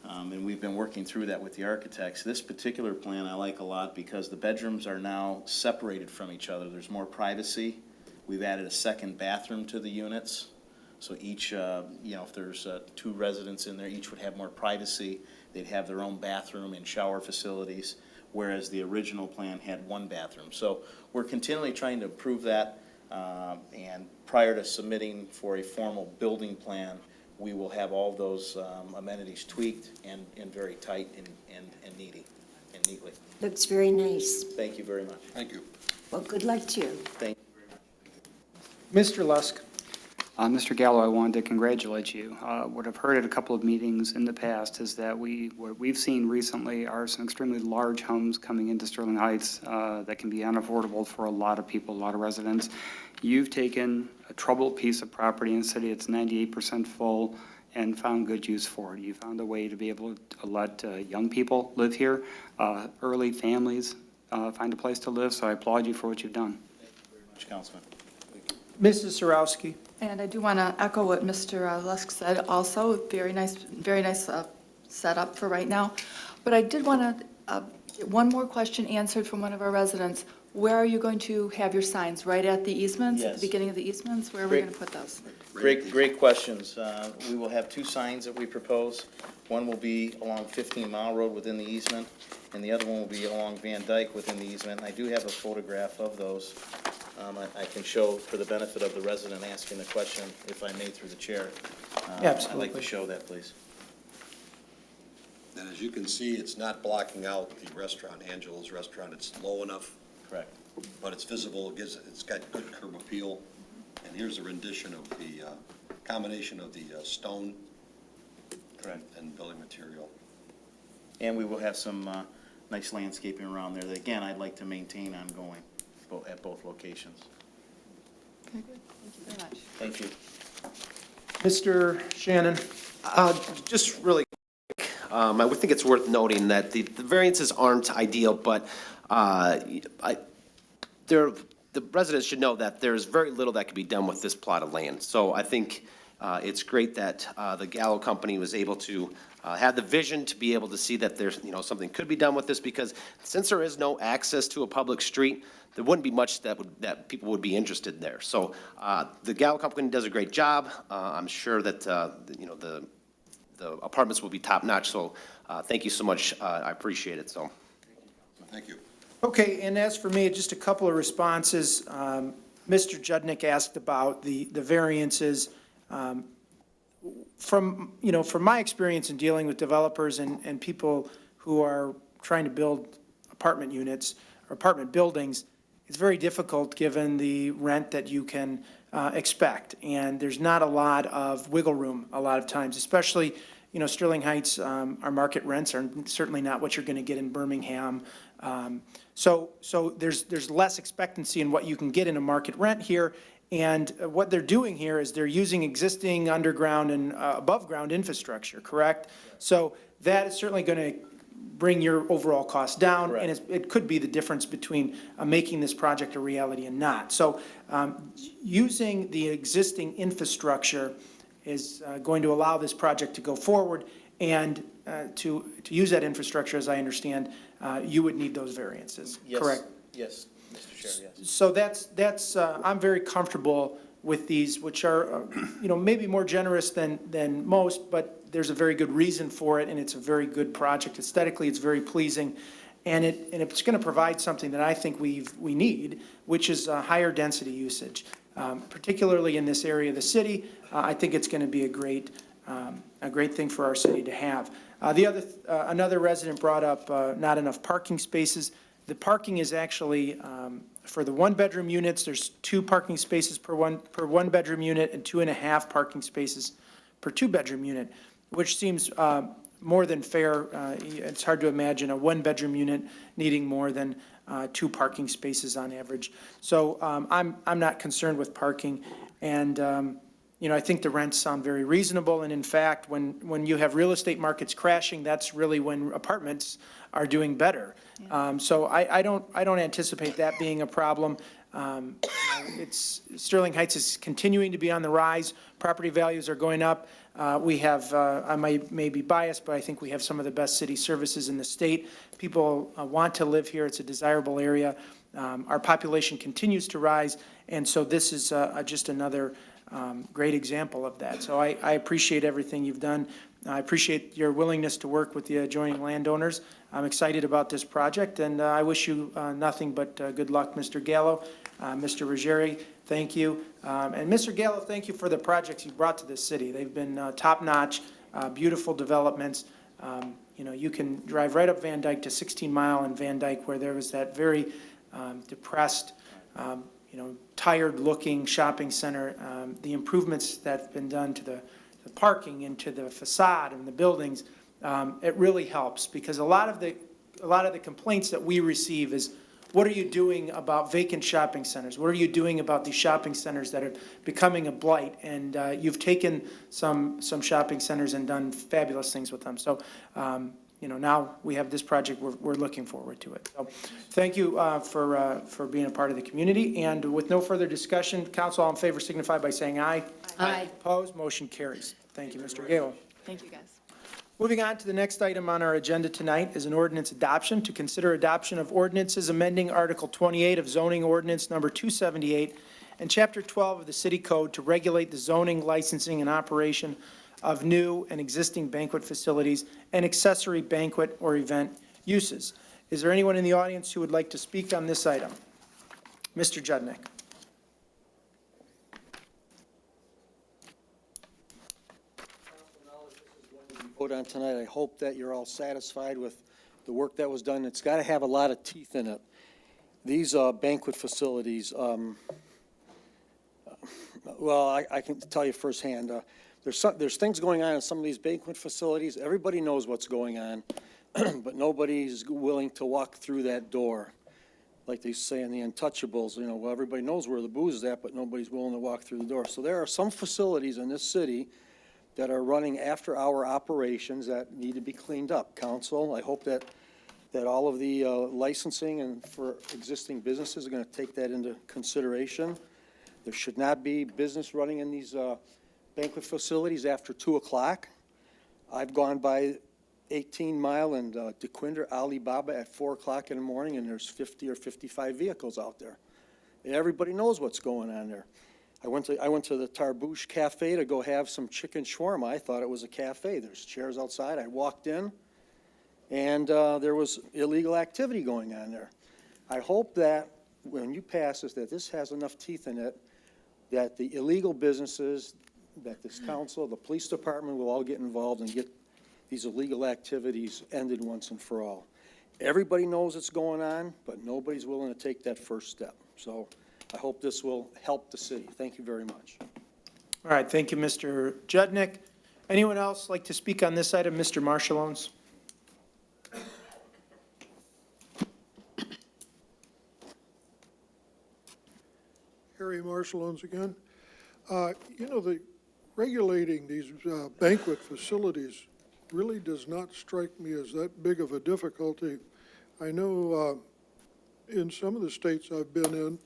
and we've been working through that with the architects. This particular plan I like a lot because the bedrooms are now separated from each other. There's more privacy. We've added a second bathroom to the units. So each, if there's two residents in there, each would have more privacy. They'd have their own bathroom and shower facilities, whereas the original plan had one bathroom. So we're continually trying to improve that, and prior to submitting for a formal building plan, we will have all those amenities tweaked and very tight and neatly. Looks very nice. Thank you very much. Thank you. Well, good luck to you. Thank you very much. Mr. Lusk. Mr. Gallo, I wanted to congratulate you. What I've heard at a couple of meetings in the past is that what we've seen recently are some extremely large homes coming into Sterling Heights that can be unaffordable for a lot of people, a lot of residents. You've taken a troubled piece of property in the city, it's 98% full, and found good use for it. You found a way to be able to let young people live here, early families find a place to live, so I applaud you for what you've done. Thank you very much, Councilman. Mrs. Sarowski. And I do want to echo what Mr. Lusk said also. Very nice setup for right now. But I did want to get one more question answered from one of our residents. Where are you going to have your signs? Right at the easements? At Yes. the beginning of the easements? Where are we going to put those? Great questions. We will have two signs that we propose. One will be along 15 Mile Road within the easement, and the other one will be along Van Dyke within the easement. I do have a photograph of those. I can show for the benefit of the resident asking the question, if I may, through the chair. Absolutely. I'd like to show that, please. And as you can see, it's not blocking out the restaurant, Angela's Restaurant. It's low enough. Correct. But it's visible. It's got good curb appeal. And here's a rendition of the combination of the stone Correct. and building material. And we will have some nice landscaping around there that, again, I'd like to maintain ongoing at both locations. Okay, good. Thank you very much. Thank you. Mr. Shannon. Just really quick, I would think it's worth noting that the variances aren't ideal, but the residents should know that there's very little that can be done with this plot of land. So I think it's great that the Gallo Company was able to have the vision to be able to see that there's, something could be done with this, because since there is no access to a public street, there wouldn't be much that people would be interested in there. So the Gallo Company does a great job. I'm sure that, the apartments will be top-notch. So thank you so much. I appreciate it. So. Thank you. Okay, and as for me, just a couple of responses. Mr. Judnick asked about the variances. From my experience in dealing with developers and people who are trying to build apartment units or apartment buildings, it's very difficult given the rent that you can expect. And there's not a lot of wiggle room a lot of times, especially, Sterling Heights, our market rents are certainly not what you're going to get in Birmingham. So there's less expectancy in what you can get in a market rent here. And what they're doing here is they're using existing underground and above-ground infrastructure, correct? So that is certainly going to bring your overall cost down. Correct. And it could be the difference between making this project a reality and not. So using the existing infrastructure is going to allow this project to go forward. And to use that infrastructure, as I understand, you would need those variances, Yes. correct? Yes, Mr. Chair, yes. So that's I'm very comfortable with these, which are, maybe more generous than most, but there's a very good reason for it, and it's a very good project. Aesthetically, it's very pleasing, and it's going to provide something that I think we need, which is higher density usage, particularly in this area of the city. I think it's going to be a great thing for our city to have. Another resident brought up not enough parking spaces. The parking is actually, for the one-bedroom units, there's 2 parking spaces per one-bedroom unit and 2.5 parking spaces per two-bedroom unit, which seems more than fair. It's hard to imagine a one-bedroom unit needing more than 2 parking spaces on average. So I'm not concerned with parking. And, I think the rents sound very reasonable. And in fact, when you have real estate markets crashing, that's really when apartments are doing better. So I don't anticipate that being a problem. Sterling Heights is continuing to be on the rise. Property values are going up. We have, I may be biased, but I think we have some of the best city services in the state. People want to live here. It's a desirable area. Our population continues to rise, and so this is just another great example of that. So I appreciate everything you've done. I appreciate your willingness to work with the adjoining landowners. I'm excited about this project, and I wish you nothing but good luck, Mr. Gallo. Mr. Ruggieri, thank you. And Mr. Gallo, thank you for the projects you brought to this city. They've been top-notch, beautiful developments. You can drive right up Van Dyke to 16 Mile in Van Dyke, where there was that very depressed, tired-looking shopping center. The improvements that have been done to the parking and to the facade and the buildings, it really helps, because a lot of the complaints that we receive is, what are you doing about vacant shopping centers? What are you doing about these shopping centers that are becoming a blight? And you've taken some shopping centers and done fabulous things with them. So, now we have this project. We're looking forward to it. So, thank you for being a part of the community. And with no further discussion, council, all in favor signify by saying aye. Aye. Opposed? Motion carries. Thank you, Mr. Gale. Thank you, guys. Moving on to the next item on our agenda tonight is an ordinance adoption. To consider adoption of ordinances amending Article 28 of zoning ordinance number 278 and Chapter 12 of the City Code to regulate the zoning, licensing, and operation of new and existing banquet facilities and accessory banquet or event uses. Is there anyone in the audience who would like to speak on this item? Mr. Judnick. Vote on tonight. I hope that you're all satisfied with the work that was done. It's got to have a lot of teeth in it. These banquet facilities, well, I can tell you firsthand, there's things going on in some of these banquet facilities. Everybody knows what's going on, but nobody's willing to walk through that door. Like they say in the Untouchables, well, everybody knows where the booze is at, but nobody's willing to walk through the door. So there are some facilities in this city that are running after-hour operations that need to be cleaned up. Council, I hope that all of the licensing and for existing businesses are going to take that into consideration. There should not be business running in these banquet facilities after 2 o'clock. I've gone by 18 Mile and DeQuinder Alibaba at 4 o'clock in the morning, and there's 50 or 55 vehicles out there. Everybody knows what's going on there. I went to the Tarbouche Cafe to go have some chicken shawarma. I thought it was a cafe. There's chairs outside. I walked in, and there was illegal activity going on there. I hope that when you pass this, that this has enough teeth in it, that the illegal businesses, that this council, the police department will all get involved and get these illegal activities ended once and for all. Everybody knows it's going on, but nobody's willing to take that first step. So I hope this will help the city. Thank you very much. All right, thank you, Mr. Judnick. Anyone else like to speak on this item? Mr. Marshall-Owens. Harry Marshall-Owens again. The regulating these banquet facilities really does not strike me as that big of a difficulty. I know in some of the states I've been in,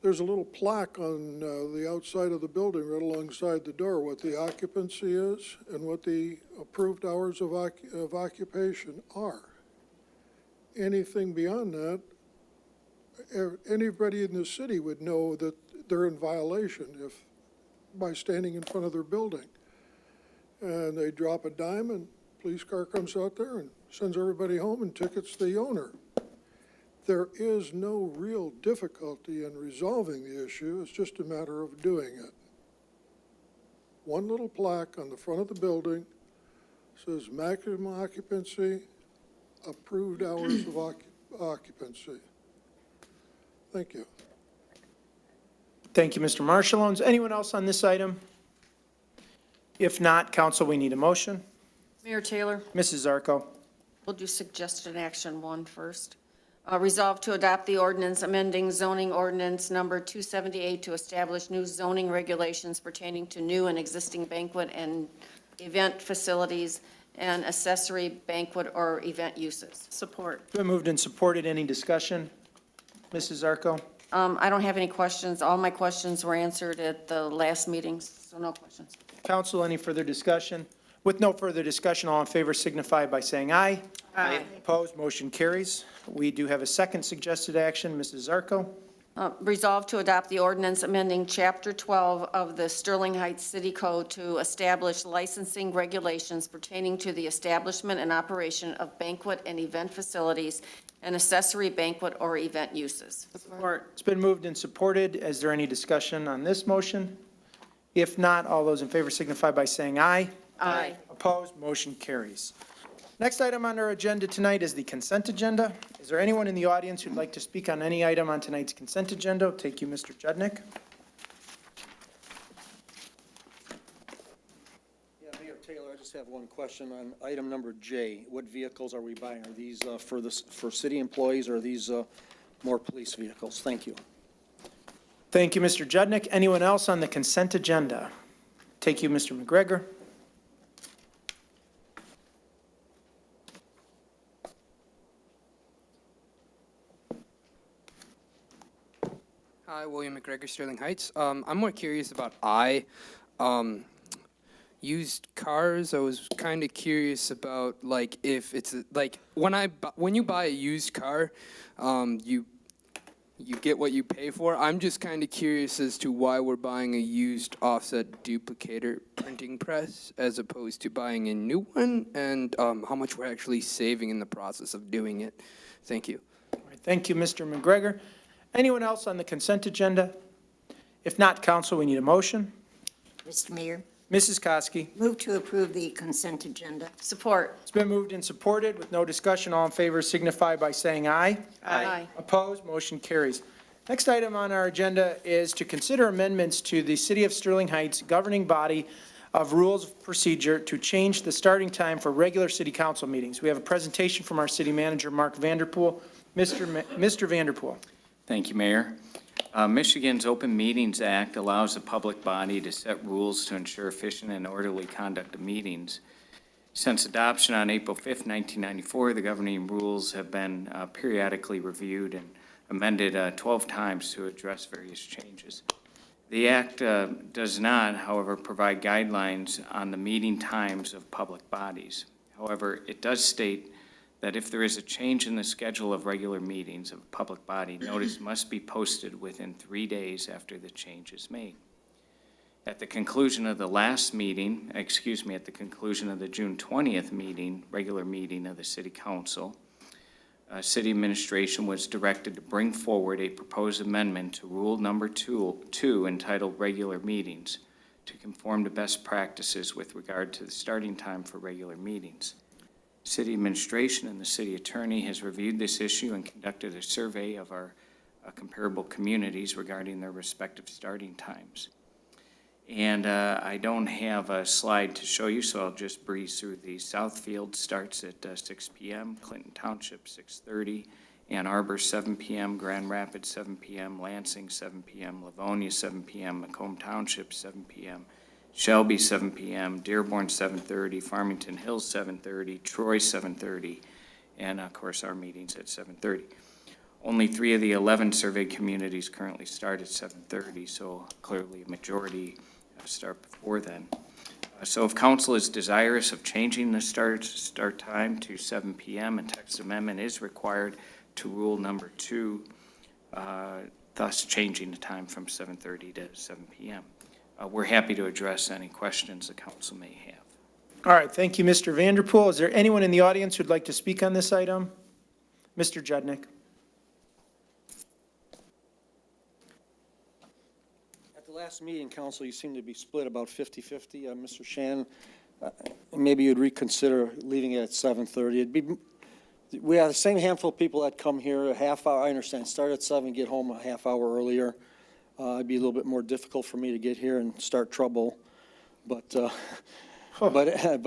there's a little plaque on the outside of the building right alongside the door, what the occupancy is and what the approved hours of occupation are. Anything beyond that, anybody in the city would know that they're in violation by standing in front of their building. And they drop a dime and police car comes out there and sends everybody home and tickets the owner. There is no real difficulty in resolving the issue. It's just a matter of doing it. One little plaque on the front of the building says maximum occupancy, approved hours of occupancy. Thank you. Thank you, Mr. Marshall-Owens. Anyone else on this item? If not, council, we need a motion. Mayor Taylor, Mrs. Zarko. we'll do suggested action 1 first. Resolved to adopt the ordinance amending zoning ordinance number 278 to establish new zoning regulations pertaining to new and existing banquet and event facilities and accessory banquet or event uses. Support. It's been moved and supported. Any discussion? Mrs. Zarko? I don't have any questions. All my questions were answered at the last meetings, so no questions. Council, any further discussion? With no further discussion, all in favor signify by saying aye. Aye. Opposed, motion carries. We do have a second suggested action. Mrs. Zarko? Resolved to adopt the ordinance amending Chapter 12 of the Sterling Heights City Code to establish licensing regulations pertaining to the establishment and operation of banquet and event facilities and accessory banquet or event uses. Support. It's been moved and supported. Is there any discussion on this motion? If not, all those in favor signify by saying aye. Aye. Opposed, motion carries. Next item on our agenda tonight is the consent agenda. Is there anyone in the audience who'd like to speak on any item on tonight's consent agenda? I'll take you, Mr. Judnick. Yeah, Mayor Taylor, I just have one question on item number J. What vehicles are we buying? Are these for city employees, or are these more police vehicles? Thank you. Thank you, Mr. Judnick. Anyone else on the consent agenda? Take you, Mr. McGregor. Hi, William McGregor, Sterling Heights. I'm more curious about used cars. I was kind of curious about like if it's like when you buy a used car, you get what you pay for. I'm just kind of curious as to why we're buying a used offset duplicator printing press as opposed to buying a new one, and how much we're actually saving in the process of doing it. Thank you. All right, thank you, Mr. McGregor. Anyone else on the consent agenda? If not, council, we need a motion. Mr. Mayor, Mrs. Koski. move to approve the consent agenda. Support. It's been moved and supported with no discussion. All in favor signify by saying aye. Aye. Opposed, motion carries. Next item on our agenda is to consider amendments to the City of Sterling Heights governing body of rules of procedure to change the starting time for regular city council meetings. We have a presentation from our city manager, Mark Vanderpool. Mr. Vanderpool. Thank you, Mayor. Michigan's Open Meetings Act allows the public body to set rules to ensure efficient and orderly conduct of meetings. Since adoption on April 5th, 1994, the governing rules have been periodically reviewed and amended 12 times to address various changes. The Act does not, however, provide guidelines on the meeting times of public bodies. However, it does state that if there is a change in the schedule of regular meetings of a public body, notice must be posted within 3 days after the change is made. At the conclusion of the last meeting, at the conclusion of the June 20th meeting, regular meeting of the City Council, City Administration was directed to bring forward a proposed amendment to Rule Number 2 entitled Regular Meetings to conform to best practices with regard to the starting time for regular meetings. City Administration and the City Attorney has reviewed this issue and conducted a survey of our comparable communities regarding their respective starting times. And I don't have a slide to show you, so I'll just breeze through these. Southfield starts at 6 p.m., Clinton Township 6:30, Ann Arbor 7 p.m., Grand Rapids 7 p.m., Lansing 7 p.m., Livonia 7 p.m., Macomb Township 7 p.m., Shelby 7 p.m., Dearborn 7:30, Farmington Hills 7:30, Troy 7:30, and of course our meetings at 7:30. Only 3 of the 11 surveyed communities currently start at 7:30, so clearly a majority start before then. So if council is desirous of changing the start time to 7 p.m., a text amendment is required to Rule Number 2, thus changing the time from 7:30 to 7 p.m. We're happy to address any questions the council may have. All right, thank you, Mr. Vanderpool. Is there anyone in the audience who'd like to speak on this item? Mr. Judnick. At the last meeting, council, you seem to be split about 50-50. Mr. Shannon, maybe you'd reconsider leaving it at 7:30. We have the same handful of people that come here a half hour. I understand, start at 7, get home a half hour earlier. It'd be a little bit more difficult for me to get here and start trouble, but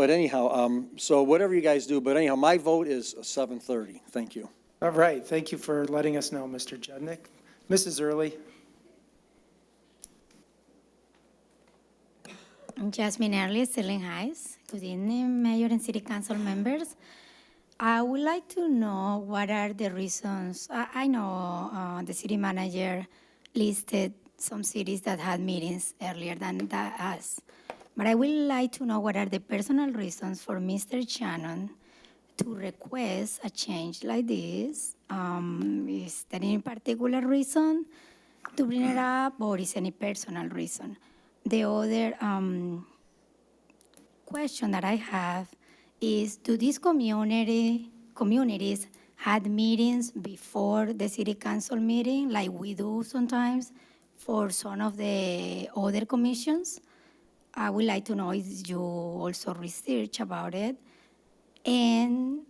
anyhow, so whatever you guys do, but anyhow, my vote is 7:30. Thank you. All right, thank you for letting us know, Mr. Judnick. Mrs. Early? Jasmine Early, Sterling Heights. Good evening, Mayor and City Council members. I would like to know what are the reasons. I know the city manager listed some cities that had meetings earlier than us. But I would like to know what are the personal reasons for Mr. Shannon to request a change like this. Is there any particular reason to bring it up, or is any personal reason? The other question that I have is, do these communities had meetings before the city council meeting, like we do sometimes for some of the other commissions? I would like to know if you also research about it. And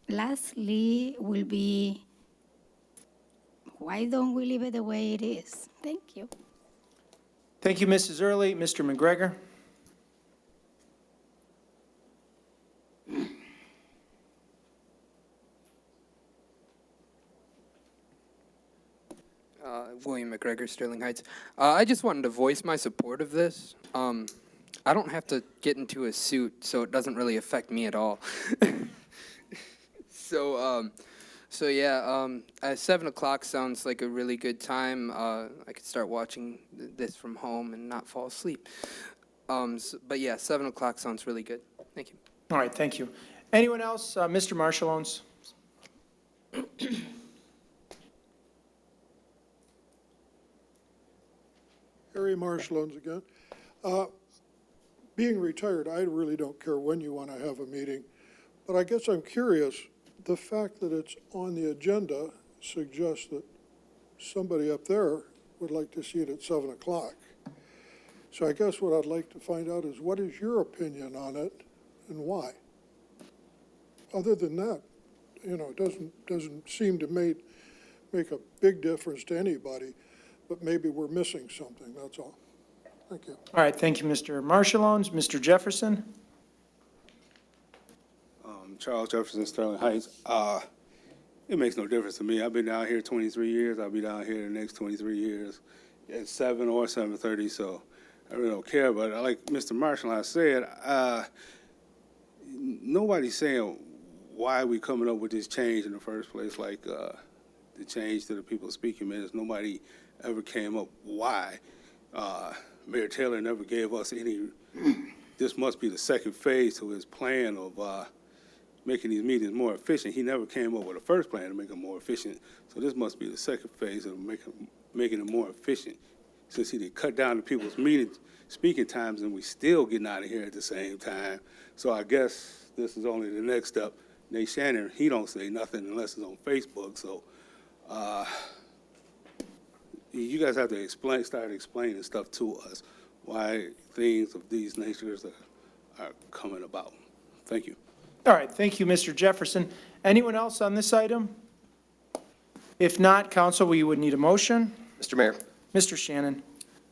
lastly will be, why don't we leave it the way it is? Thank you. Thank you, Mrs. Early. Mr. McGregor? William McGregor, Sterling Heights. I just wanted to voice my support of this. I don't have to get into a suit, so it doesn't really affect me at all. So yeah, 7 o'clock sounds like a really good time. I could start watching this from home and not fall asleep. But yeah, 7 o'clock sounds really good. Thank you. All right, thank you. Anyone else? Mr. Marshallones? Harry Marshallones again. Being retired, I really don't care when you want to have a meeting, but I guess I'm curious, the fact that it's on the agenda suggests that somebody up there would like to see it at 7 o'clock. So I guess what I'd like to find out is, what is your opinion on it and why? Other than that, you know, it doesn't seem to make a big difference to anybody, but maybe we're missing something, that's all. Thank you. All right, thank you, Mr. Marshallones. Mr. Jefferson? Charles Jefferson, Sterling Heights. It makes no difference to me. I've been down here 23 years. I'll be down here the next 23 years at 7 or 7:30, so I really don't care. But like Mr. Marshall has said, nobody's saying why we coming up with this change in the first place, like the change to the people speaking minutes. Nobody ever came up why. Mayor Taylor never gave us any, this must be the second phase to his plan of making these meetings more efficient. He never came up with a first plan to make them more efficient. So this must be the second phase of making them more efficient. Since he did cut down the people's speaking times, and we still getting out of here at the same time. So I guess this is only the next step. Nate Shannon, he don't say nothing unless it's on Facebook. So you guys have to start explaining stuff to us, why things of these natures are coming about. Thank you. All right, thank you, Mr. Jefferson. Anyone else on this item? If not, council, we would need a motion. Mr. Mayor, Mr. Shannon.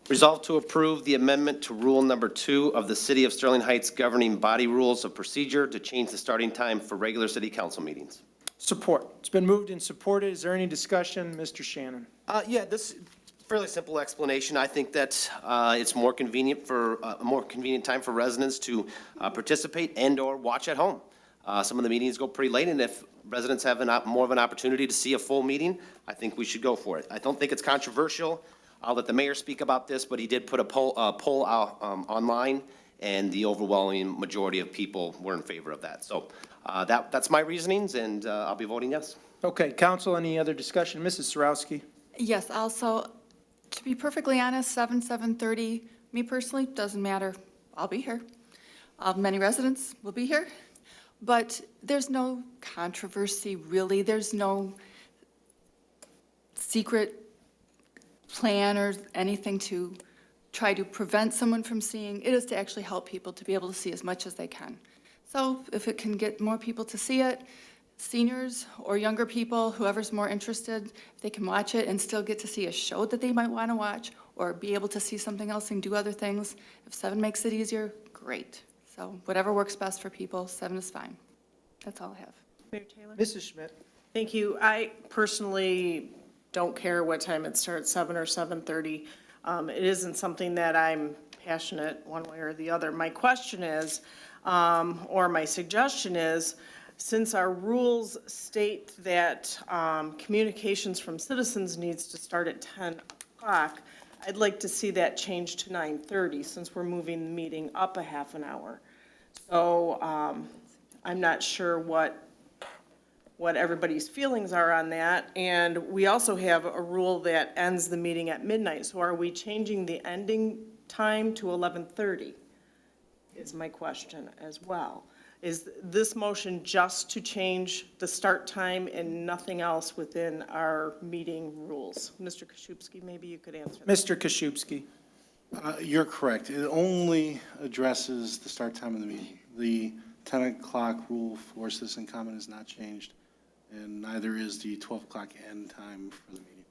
resolve to approve the amendment to Rule Number 2 of the City of Sterling Heights governing body rules of procedure to change the starting time for regular city council meetings. Support. It's been moved and supported. Is there any discussion? Mr. Shannon. Yeah, this fairly simple explanation. I think that it's more convenient for a more convenient time for residents to participate and/or watch at home. Some of the meetings go pretty late, and if residents have more of an opportunity to see a full meeting, I think we should go for it. I don't think it's controversial. I'll let the mayor speak about this, but he did put a poll out online, and the overwhelming majority of people were in favor of that. So that's my reasonings, and I'll be voting yes. Okay, council, any other discussion? Mrs. Sarowski. Yes, also, to be perfectly honest, 7:30, me personally, doesn't matter. I'll be here. Many residents will be here. But there's no controversy, really. There's no secret plan or anything to try to prevent someone from seeing. It is to actually help people to be able to see as much as they can. So if it can get more people to see it, seniors or younger people, whoever's more interested, they can watch it and still get to see a show that they might want to watch or be able to see something else and do other things. If 7 makes it easier, great. So whatever works best for people, 7 is fine. That's all I have. Mayor Taylor? Mrs. Schmidt. Thank you. I personally don't care what time it starts, 7 or 7:30. It isn't something that I'm passionate one way or the other. My question is, or my suggestion is, since our rules state that communications from citizens needs to start at 10 o'clock, I'd like to see that changed to 9:30, since we're moving the meeting up a half an hour. So I'm not sure what everybody's feelings are on that. And we also have a rule that ends the meeting at midnight. So are we changing the ending time to 11:30? Is my question as well. Is this motion just to change the start time and nothing else within our meeting rules? Mr. Koszybski, maybe you could answer that. Mr. Koszybski. You're correct. It only addresses the start time of the meeting. The 10 o'clock rule for citizen comment is not changed, and neither is the 12 o'clock end time for the meeting.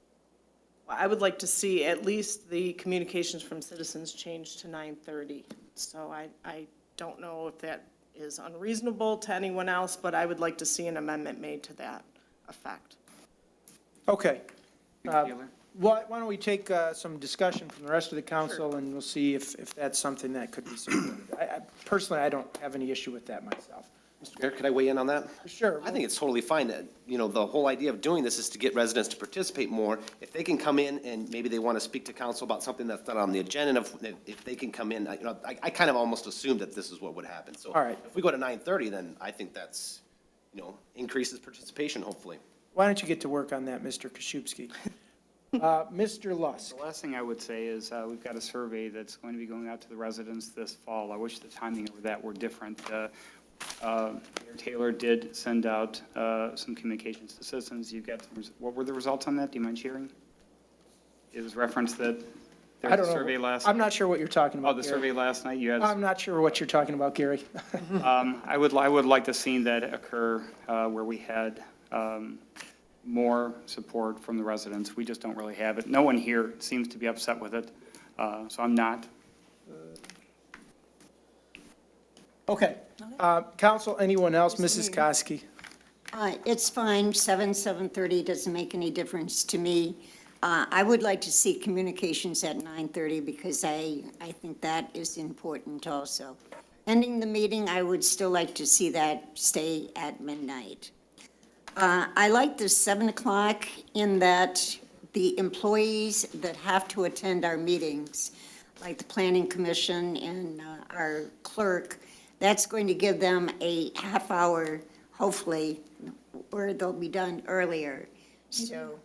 I would like to see at least the communications from citizens changed to 9:30. So I don't know if that is unreasonable to anyone else, but I would like to see an amendment made to that effect. Okay. Why don't we take some discussion from the rest of the council, and we'll see if that's something that could be supported. Personally, I don't have any issue with that myself. Mr. Mayor, could I weigh in on that? Sure. I think it's totally fine that, the whole idea of doing this is to get residents to participate more. If they can come in and maybe they want to speak to council about something that's not on the agenda, and if they can come in, I kind of almost assumed that this is what would happen. So All right. if we go to 9:30, then I think that's, increases participation, hopefully. Why don't you get to work on that, Mr. Koszybski? Mr. Lusk. The last thing I would say is we've got a survey that's going to be going out to the residents this fall. I wish the timing of that were different. Mayor Taylor did send out some communications to citizens. You got what were the results on that? Do you mind sharing? It was referenced that there I was don't a survey know. last. I'm not sure what you're talking about, Oh, the Gary. survey last night. You had. I'm not sure what you're talking about, Gary. I would like to see that occur where we had more support from the residents. We just don't really have it. No one here seems to be upset with it, so I'm not. Okay. Council, anyone else? Mrs. Koski. It's fine, 7:30 doesn't make any difference to me. I would like to see communications at 9:30 because I think that is important also. Ending the meeting, I would still like to see that stay at midnight. I like the 7 o'clock in that the employees that have to attend our meetings, like the Planning Commission and our clerk, that's going to give them a half hour, hopefully, where they'll be done earlier. So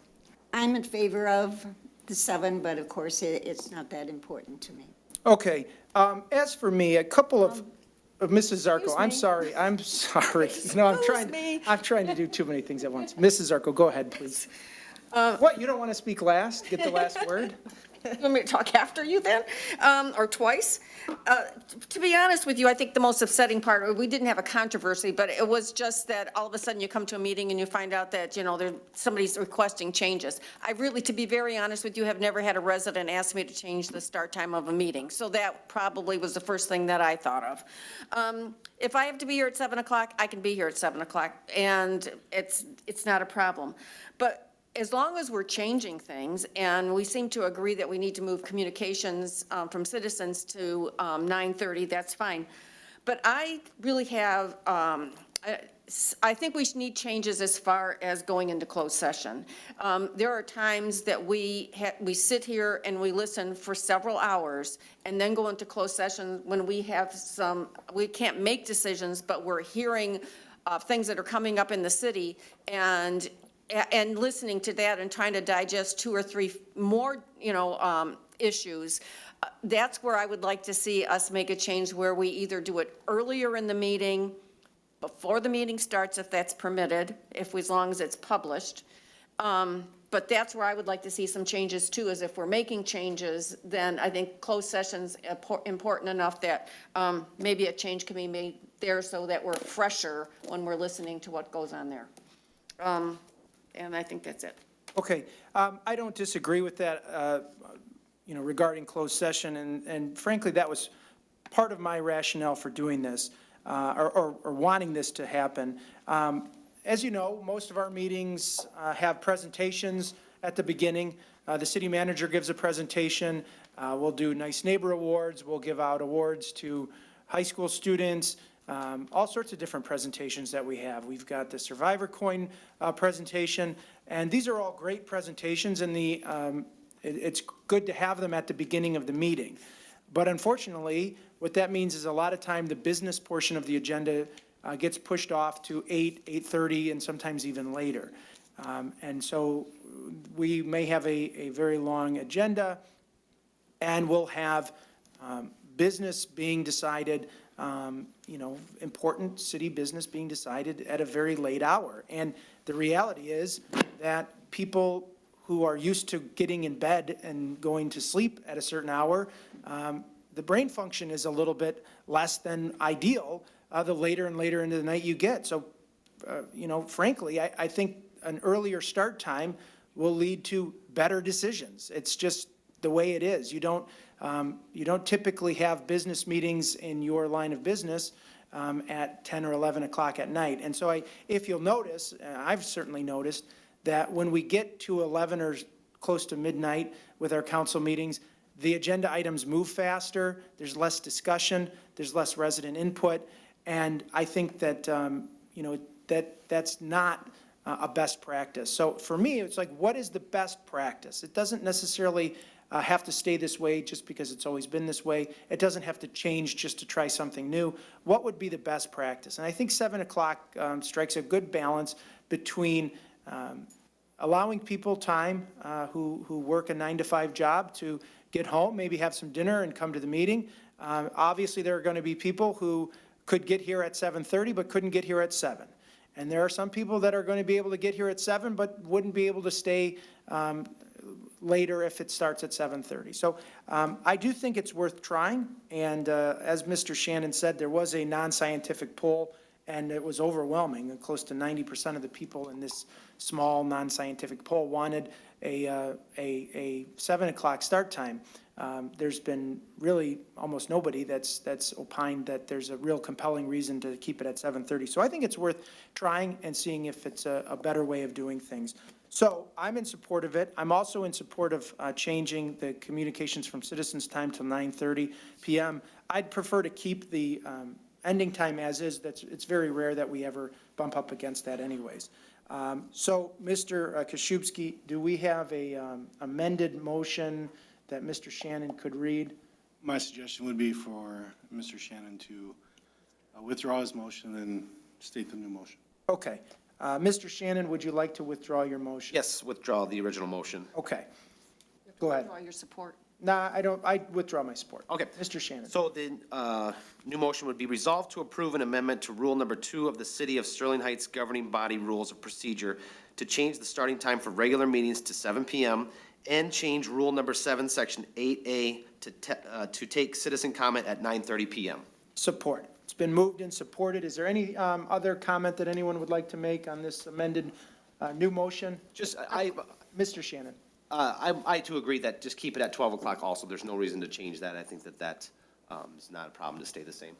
I'm in favor of the 7, but of course, it's not that important to me. Okay. As for me, a couple of Mrs. Zarko, excuse I'm me. sorry. No, I'm trying to do too many things at once. Mrs. Zarko, go ahead, please. What, you don't want to speak last? Get the last word? You want me to talk after you then, or twice? To be honest with you, I think the most upsetting part, we didn't have a controversy, but it was just that all of a sudden you come to a meeting and you find out that, somebody's requesting changes. I really, to be very honest with you, have never had a resident ask me to change the start time of a meeting. So that probably was the first thing that I thought of. If I have to be here at 7 o'clock, I can be here at 7 o'clock, and it's not a problem. But as long as we're changing things, and we seem to agree that we need to move communications from citizens to 9:30, that's fine. But I really have, I think we need changes as far as going into closed session. There are times that we sit here and we listen for several hours and then go into closed session when we can't make decisions, but we're hearing things that are coming up in the city, and listening to that and trying to digest 2 or 3 more, issues. That's where I would like to see us make a change where we either do it earlier in the meeting, before the meeting starts, if that's permitted, as long as it's published. But that's where I would like to see some changes too, is if we're making changes, then I think closed session's important enough that maybe a change can be made there so that we're fresher when we're listening to what goes on there. And I think that's it. Okay. I don't disagree with that, regarding closed session. And frankly, that was part of my rationale for doing this, or wanting this to happen. As you know, most of our meetings have presentations at the beginning. The city manager gives a presentation. We'll do Nice Neighbor Awards. We'll give out awards to high school students, all sorts of different presentations that we have. We've got the Survivor Coin presentation, and these are all great presentations, and it's good to have them at the beginning of the meeting. But unfortunately, what that means is a lot of time the business portion of the agenda gets pushed off to 8:30, and sometimes even later. And so we may have a very long agenda, and we'll have business being decided, important city business being decided at a very late hour. And the reality is that people who are used to getting in bed and going to sleep at a certain hour, the brain function is a little bit less than ideal the later and later into the night you get. So, frankly, I think an earlier start time will lead to better decisions. It's just the way it is. You don't typically have business meetings in your line of business at 10 or 11 o'clock at night. And so if you'll notice, I've certainly noticed that when we get to 11 or close to midnight with our council meetings, the agenda items move faster, there's less discussion, there's less resident input, and I think that, that's not a best practice. So for me, it's like, what is the best practice? It doesn't necessarily have to stay this way just because it's always been this way. It doesn't have to change just to try something new. What would be the best practice? And I think 7 o'clock strikes a good balance between allowing people time who work a 9-to-5 job to get home, maybe have some dinner and come to the meeting. Obviously, there are going to be people who could get here at 7:30 but couldn't get here at 7. And there are some people that are going to be able to get here at 7 but wouldn't be able to stay later if it starts at 7:30. So I do think it's worth trying. And as Mr. Shannon said, there was a non-scientific poll, and it was overwhelming. Close to 90% of the people in this small non-scientific poll wanted a 7 o'clock start time. There's been really almost nobody that's opined that there's a real compelling reason to keep it at 7:30. So I think it's worth trying and seeing if it's a better way of doing things. So I'm in support of it. I'm also in support of changing the communications from citizens time to 9:30 p.m. I'd prefer to keep the ending time as is. It's very rare that we ever bump up against that anyways. So Mr. Koszubski, do we have a amended motion that Mr. Shannon could read? My suggestion would be for Mr. Shannon to withdraw his motion and state the new motion. Okay. Mr. Shannon, would you like to withdraw your motion? Yes, withdraw the original motion. Okay. Go ahead. Withdraw your support. Nah, I don't. I withdraw my support. Okay. Mr. Shannon. So the new motion would be resolved to approve an amendment to Rule Number 2 of the City of Sterling Heights Governing Body Rules of Procedure to change the starting time for regular meetings to 7 p.m. and change Rule Number 7, Section 8A to take citizen comment at 9:30 p.m. Support. It's been moved and supported. Is there any other comment that anyone would like to make on this amended new motion? Mr. Shannon. I too agree that just keep it at 12 o'clock also. There's no reason to change that. I think that is not a problem to stay the same.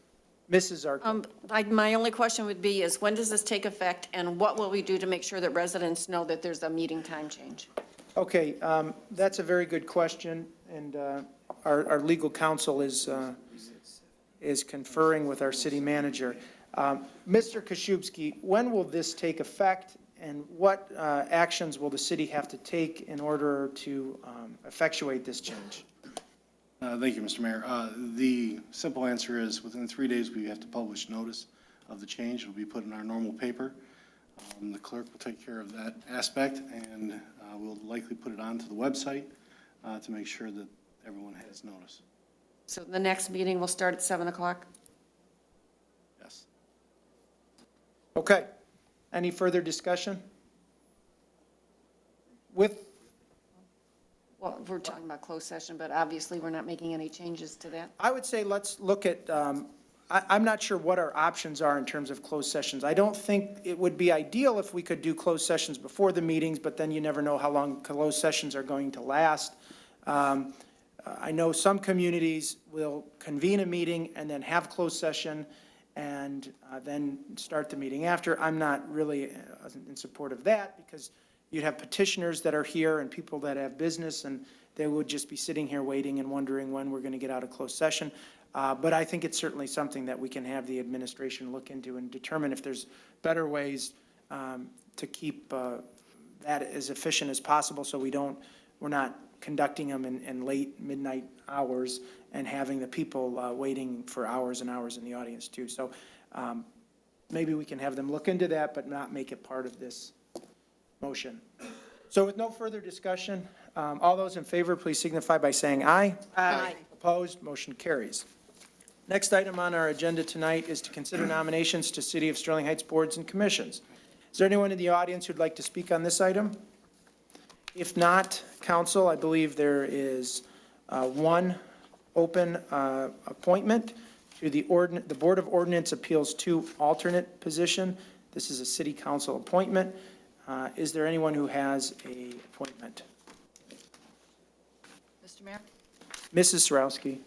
Mrs. Arco. My only question would be is when does this take effect, and what will we do to make sure that residents know that there's a meeting time change? Okay, That's a very good question, and our legal counsel is conferring with our city manager. Mr. Koszubski, when will this take effect, and what actions will the city have to take in order to effectuate this change? Thank you, Mr. Mayor. The simple answer is within 3 days, we have to publish notice of the change. It'll be put in our normal paper. The clerk will take care of that aspect, and we'll likely put it onto the website to make sure that everyone has notice. So the next meeting will start at 7 o'clock? Yes. Okay. Any further discussion? Well, we're talking about closed session, but obviously we're not making any changes to that. I would say let's look at, I'm not sure what our options are in terms of closed sessions. I don't think it would be ideal if we could do closed sessions before the meetings, but then you never know how long closed sessions are going to last. I know some communities will convene a meeting and then have closed session, and then start the meeting after. I'm not really in support of that, because you'd have petitioners that are here and people that have business, and they would just be sitting here waiting and wondering when we're going to get out of closed session. But I think it's certainly something that we can have the administration look into and determine if there's better ways to keep that as efficient as possible, so we're not conducting them in late midnight hours and having the people waiting for hours and hours in the audience too. So maybe we can have them look into that, but not make it part of this motion. So with no further discussion, all those in favor, please signify by saying aye. Aye. Opposed, motion carries. Next item on our agenda tonight is to consider nominations to City of Sterling Heights boards and commissions. Is there anyone in the audience who'd like to speak on this item? If not, council, I believe there is one open appointment to the Board of Ordinance Appeals 2 alternate position. This is a city council appointment. Is there anyone who has a appointment? Mr. Mayor? Mrs. Sarowski.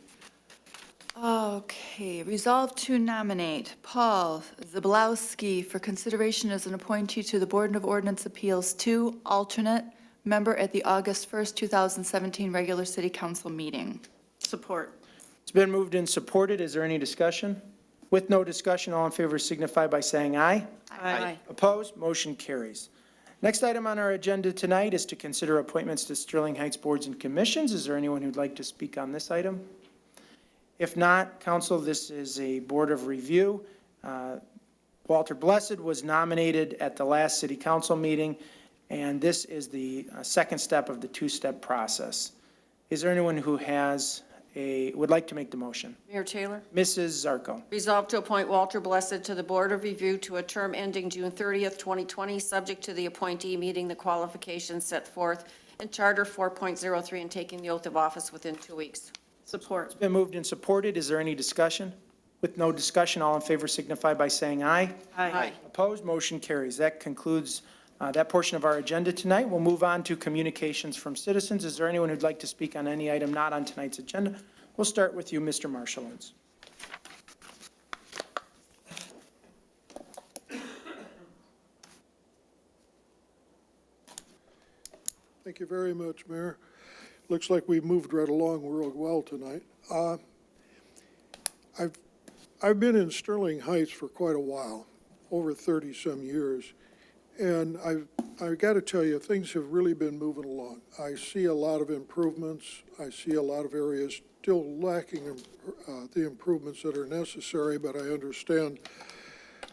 Okay, resolve to nominate Paul Zablowski for consideration as an appointee to the Board of Ordinance Appeals 2 alternate member at the August 1st, 2017 regular city council meeting. Support. It's been moved and supported. Is there any discussion? With no discussion, all in favor signify by saying aye. Aye. Opposed? Motion carries. Next item on our agenda tonight is to consider appointments to Sterling Heights boards and commissions. Is there anyone who'd like to speak on this item? If not, council, this is a board of review. Walter Blessed was nominated at the last city council meeting, and this is the second step of the two-step process. Is there anyone who would like to make the motion? Mayor Taylor? Mrs. Zarko. Resolved to appoint Walter Blessed to the Board of Review to a term ending June 30th, 2020, subject to the appointee meeting the qualifications set forth in Charter 4.03 and taking the oath of office within 2 weeks. Support. It's been moved and supported. Is there any discussion? With no discussion, all in favor signify by saying aye. Aye. Opposed? Motion carries. That concludes that portion of our agenda tonight. We'll move on to communications from citizens. Is there anyone who'd like to speak on any item not on tonight's agenda? We'll start with you, Mr. Marshallins. Thank you very much, Mayor. Looks like we moved right along real well tonight. I've been in Sterling Heights for quite a while, over 30-some years, and I've got to tell you, things have really been moving along. I see a lot of improvements. I see a lot of areas still lacking the improvements that are necessary, but I understand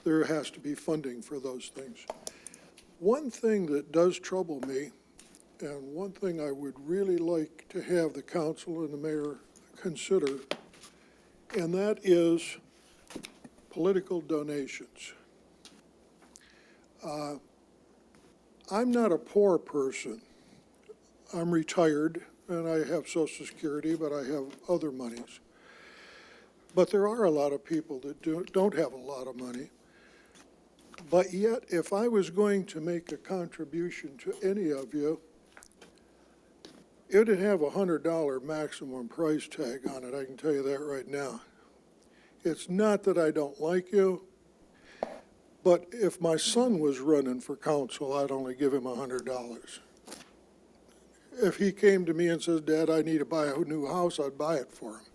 there has to be funding for those things. One thing that does trouble me, and one thing I would really like to have the council and the mayor consider, and that is political donations. I'm not a poor person. I'm retired and I have Social Security, but I have other monies. But there are a lot of people that don't have a lot of money. But yet, if I was going to make a contribution to any of you, it would have a $100 maximum price tag on it, I can tell you that right now. It's not that I don't like you, but if my son was running for council, I'd only give him $100. If he came to me and says, Dad, I need to buy a new house, I'd buy it for him.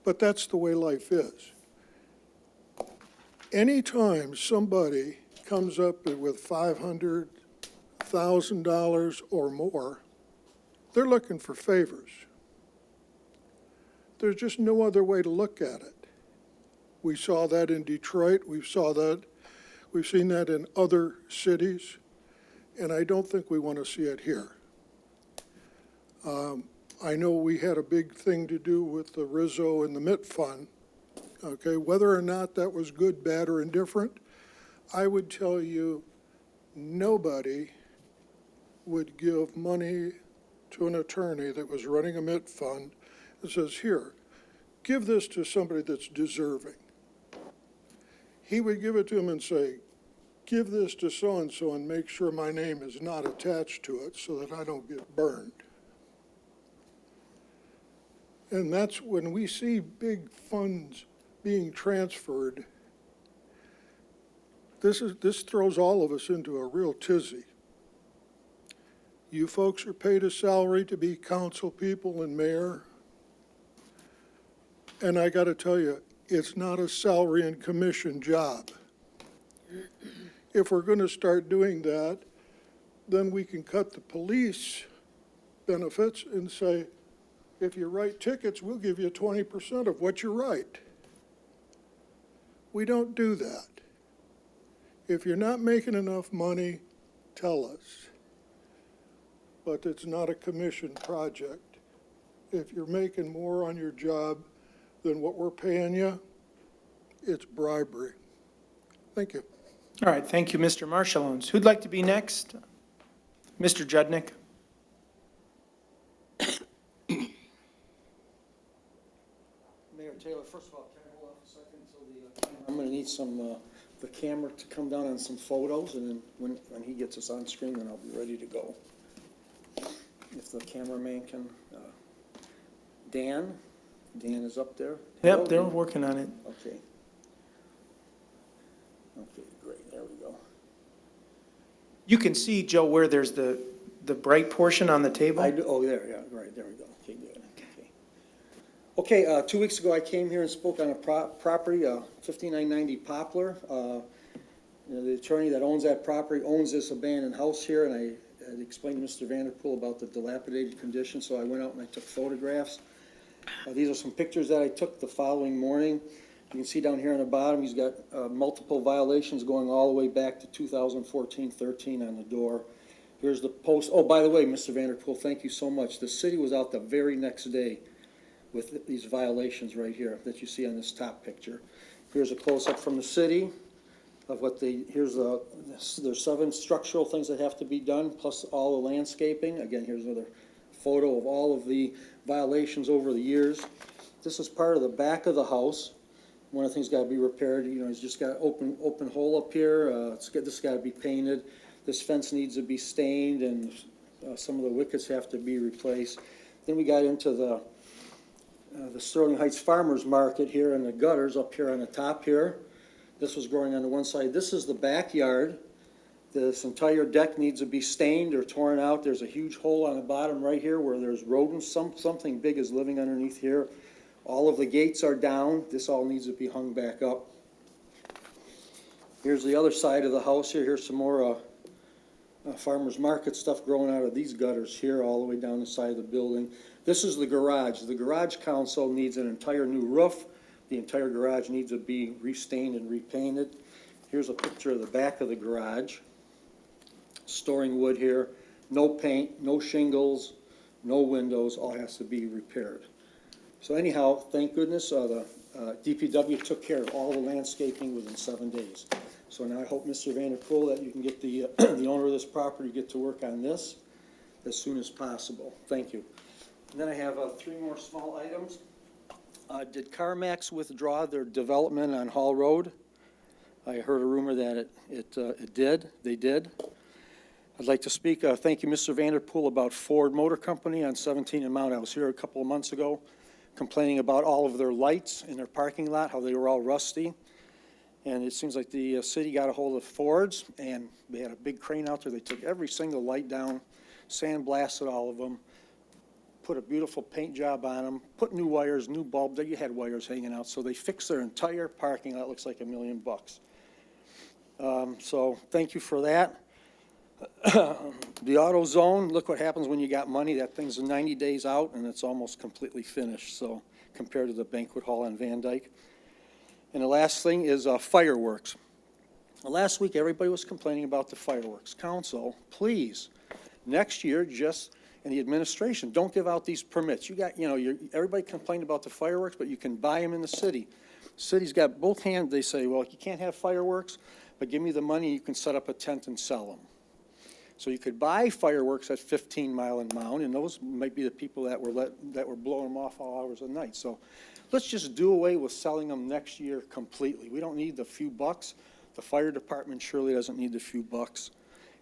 But that's the way life is. Anytime somebody comes up with $500,000 or more, they're looking for favors. There's just no other way to look at it. We saw that in Detroit. We've seen that in other cities, and I don't think we want to see it here. I know we had a big thing to do with the Rizzo and the MIT Fund. Okay, whether or not that was good, bad, or indifferent, I would tell you nobody would give money to an attorney that was running a MIT fund and says, here, give this to somebody that's deserving. He would give it to him and say, give this to so-and-so and make sure my name is not attached to it so that I don't get burned. And that's when we see big funds being transferred, this throws all of us into a real tizzy. You folks are paid a salary to be council people and mayor. And I got to tell you, it's not a salary and commission job. If we're going to start doing that, then we can cut the police benefits and say, if you write tickets, we'll give you 20% of what you write. We don't do that. If you're not making enough money, tell us. But it's not a commission project. If you're making more on your job than what we're paying you, it's bribery. Thank you. All right, thank you, Mr. Marshallones. Who'd like to be next? Mr. Judnick? Mayor Taylor, first of all, can I hold off a second until I'm going to need the camera to come down on some photos, and then when he gets us on screen, then I'll be ready to go. If the cameraman can, Dan is up there. Hello, Yep, they're Dan. working on it. Okay. Okay, great, there we go. You can see, Joe, where there's the bright portion on the table? Oh, there, yeah, right, there we go. Okay, good. Okay, 2 weeks ago, I came here and spoke on a property, 5990 Poplar. The attorney that owns that property owns this abandoned house here, and I had explained to Mr. Vanderpool about the dilapidated condition, so I went out and I took photographs. These are some pictures that I took the following morning. You can see down here on the bottom, he's got multiple violations going all the way back to 2014-13 on the door. Here's the post. Oh, by the way, Mr. Vanderpool, thank you so much. The city was out the very next day with these violations right here that you see on this top picture. Here's a close-up from the city of what there's 7 structural things that have to be done, plus all the landscaping. Again, here's another photo of all of the violations over the years. This is part of the back of the house. One of the things got to be repaired. You know, it's just got an open hole up here. This got to be painted. This fence needs to be stained, and some of the wickets have to be replaced. Then we got into the Sterling Heights Farmers Market here, and the gutters up here on the top here. This was growing on the one side. This is the backyard. This entire deck needs to be stained or torn out. There's a huge hole on the bottom right here where there's rodents. Something big is living underneath here. All of the gates are down. This all needs to be hung back up. Here's the other side of the house here. Here's some more farmers market stuff growing out of these gutters here all the way down the side of the building. This is the garage. The garage console needs an entire new roof. The entire garage needs to be restained and repainted. Here's a picture of the back of the garage. Storing wood here. No paint, no shingles, no windows. All has to be repaired. So anyhow, thank goodness the DPW took care of all the landscaping within 7 days. So now I hope, Mr. Vanderpool, that you can get the owner of this property get to work on this as soon as possible. Thank you. And then I have 3 more small items. Did CarMax withdraw their development on Hall Road? I heard a rumor that it did. They did. I'd like to speak, thank you, Mr. Vanderpool, about Ford Motor Company on 17 and Mount. I was here a couple of months ago complaining about all of their lights in their parking lot, how they were all rusty. And it seems like the city got a hold of Ford's, and they had a big crane out there. They took every single light down, sandblasted all of them, put a beautiful paint job on them, put new wires, new bulbs. You had wires hanging out. So they fixed their entire parking lot. Looks like $1 million. So thank you for that. The auto zone, look what happens when you got money. That thing's 90 days out, and it's almost completely finished, so compared to the banquet hall on Van Dyke. And the last thing is fireworks. Last week, everybody was complaining about the fireworks. Council, please, next year, and the administration, don't give out these permits. You got, everybody complained about the fireworks, but you can buy them in the city. City's got both hands. They say, well, you can't have fireworks, but give me the money, you can set up a tent and sell them. So you could buy fireworks at 15 Mile and Mound, and those might be the people that were blowing them off all hours of the night. So let's just do away with selling them next year completely. We don't need the few bucks. The fire department surely doesn't need the few bucks,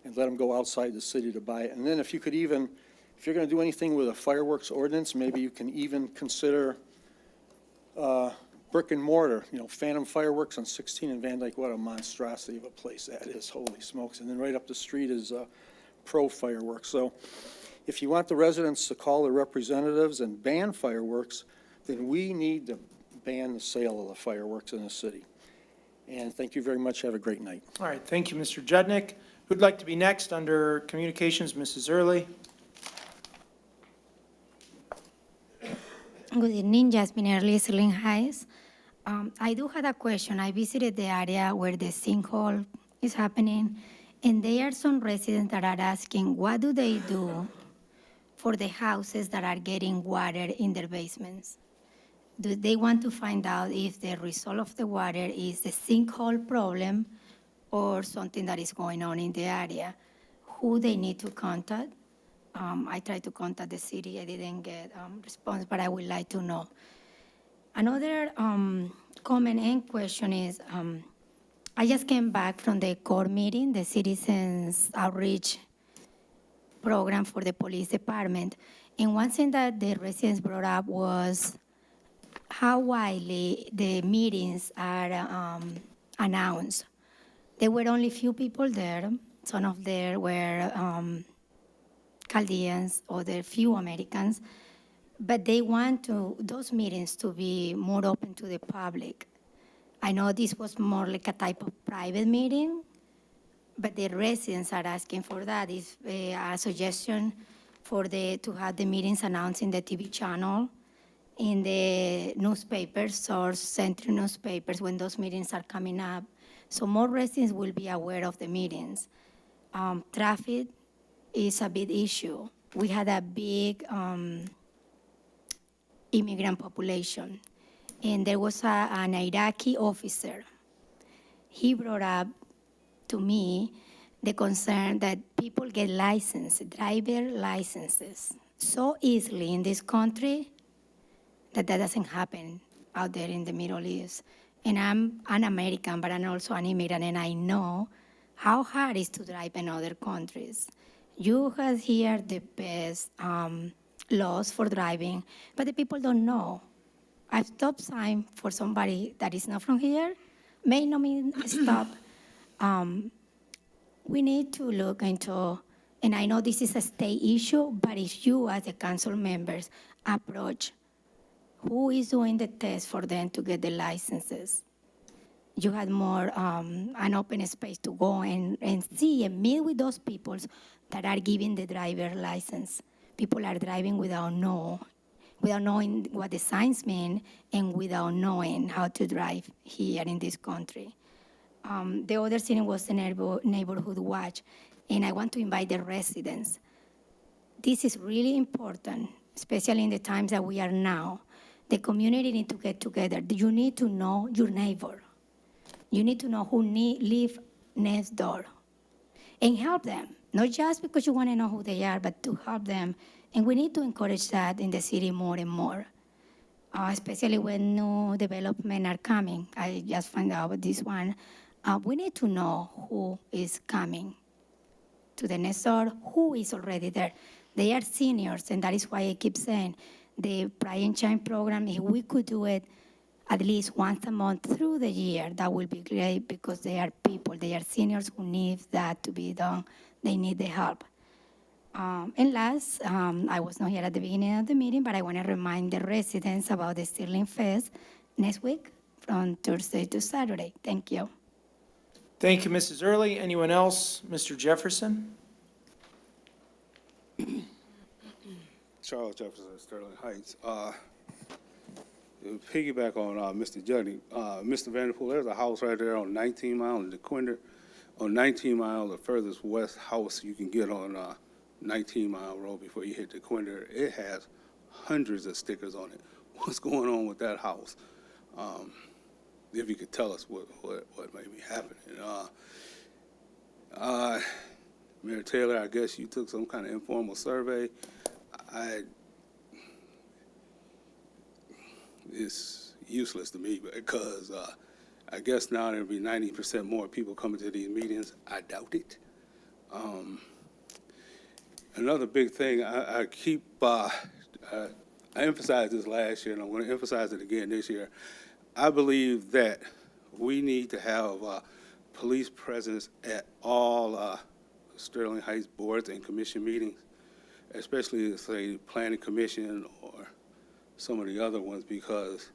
and let them go outside the city to buy it. And then if you're going to do anything with a fireworks ordinance, maybe you can even consider burning brick and mortar, Phantom Fireworks on 16 in Van Dyke, what a monstrosity of a place that is, holy smokes. And then right up the street is Pro Fireworks. So if you want the residents to call their representatives and ban fireworks, then we need to ban the sale of the fireworks in the city. And thank you very much. Have a great night. All right, thank you, Mr. Judnick. Who'd like to be next under communications? Mrs. Early. Good evening, Jasmine Early, Sterling Heights. I do have a question. I visited the area where the sinkhole is happening, and there are some residents that are asking, what do they do for the houses that are getting water in their basements? Do they want to find out if the result of the water is the sinkhole problem or something that is going on in the area? Who they need to contact? I tried to contact the city. I didn't get response, but I would like to know. Another comment and question is, I just came back from the core meeting, the citizens outreach program for the police department. And one thing that the residents brought up was how widely the meetings are announced. There were only few people there. Some of them were Chaldeans or the few Americans, but they want those meetings to be more open to the public. I know this was more like a type of private meeting, but the residents are asking for that. Is a suggestion to have the meetings announced in the TV channel, in the newspapers or central newspapers when those meetings are coming up, so more residents will be aware of the meetings. Traffic is a big issue. We had a big immigrant population, and there was an Iraqi officer. He brought up to me the concern that people get driver licenses, so easily in this country that doesn't happen out there in the Middle East. And I'm an American, but I'm also an immigrant, and I know how hard it is to drive in other countries. You have here the best laws for driving, but the people don't know. A stop sign for somebody that is not from here may not mean stop. We need to look into, and I know this is a state issue, but if you as the council members approach who is doing the test for them to get the licenses, you had more an open space to go and see and meet with those people that are giving the driver license. People are driving without knowing what the signs mean and without knowing how to drive here in this country. The other thing was the neighborhood watch, and I want to invite the residents. This is really important, especially in the times that we are now. The community need to get together. You need to know your neighbor. You need to know who live next door and help them, not just because you want to know who they are, but to help them. And we need to encourage that in the city more and more, especially when new development are coming. I just found out about this one. We need to know who is coming to the next door, who is already there. They are seniors, and that is why I keep saying the Pride and Shine program, if we could do it at least once a month through the year, that would be great, because they are people, they are seniors who need that to be done. They need the help. And last, I was not here at the beginning of the meeting, but I want to remind the residents about the Stirling Fest next week from Thursday to Saturday. Thank you. Thank you, Mrs. Early. Anyone else? Mr. Jefferson? Charles Jefferson, Sterling Heights. To piggyback on Mr. Judney, Mr. Vanderpool, there's a house right there on 19 Mile in DeQuinder. On 19 Mile, the furthest west house you can get on 19 Mile Road before you hit DeQuinder. It has hundreds of stickers on it. What's going on with that house? If you could tell us what may be happening. Mayor Taylor, I guess you took some kind of informal survey. It's useless to me, because I guess now there'll be 90% more people coming to these meetings. I doubt it. Another big thing, I emphasized this last year, and I'm going to emphasize it again this year. I believe that we need to have police presence at all Sterling Heights boards and commission meetings, especially, say, Planning Commission or some of the other ones, because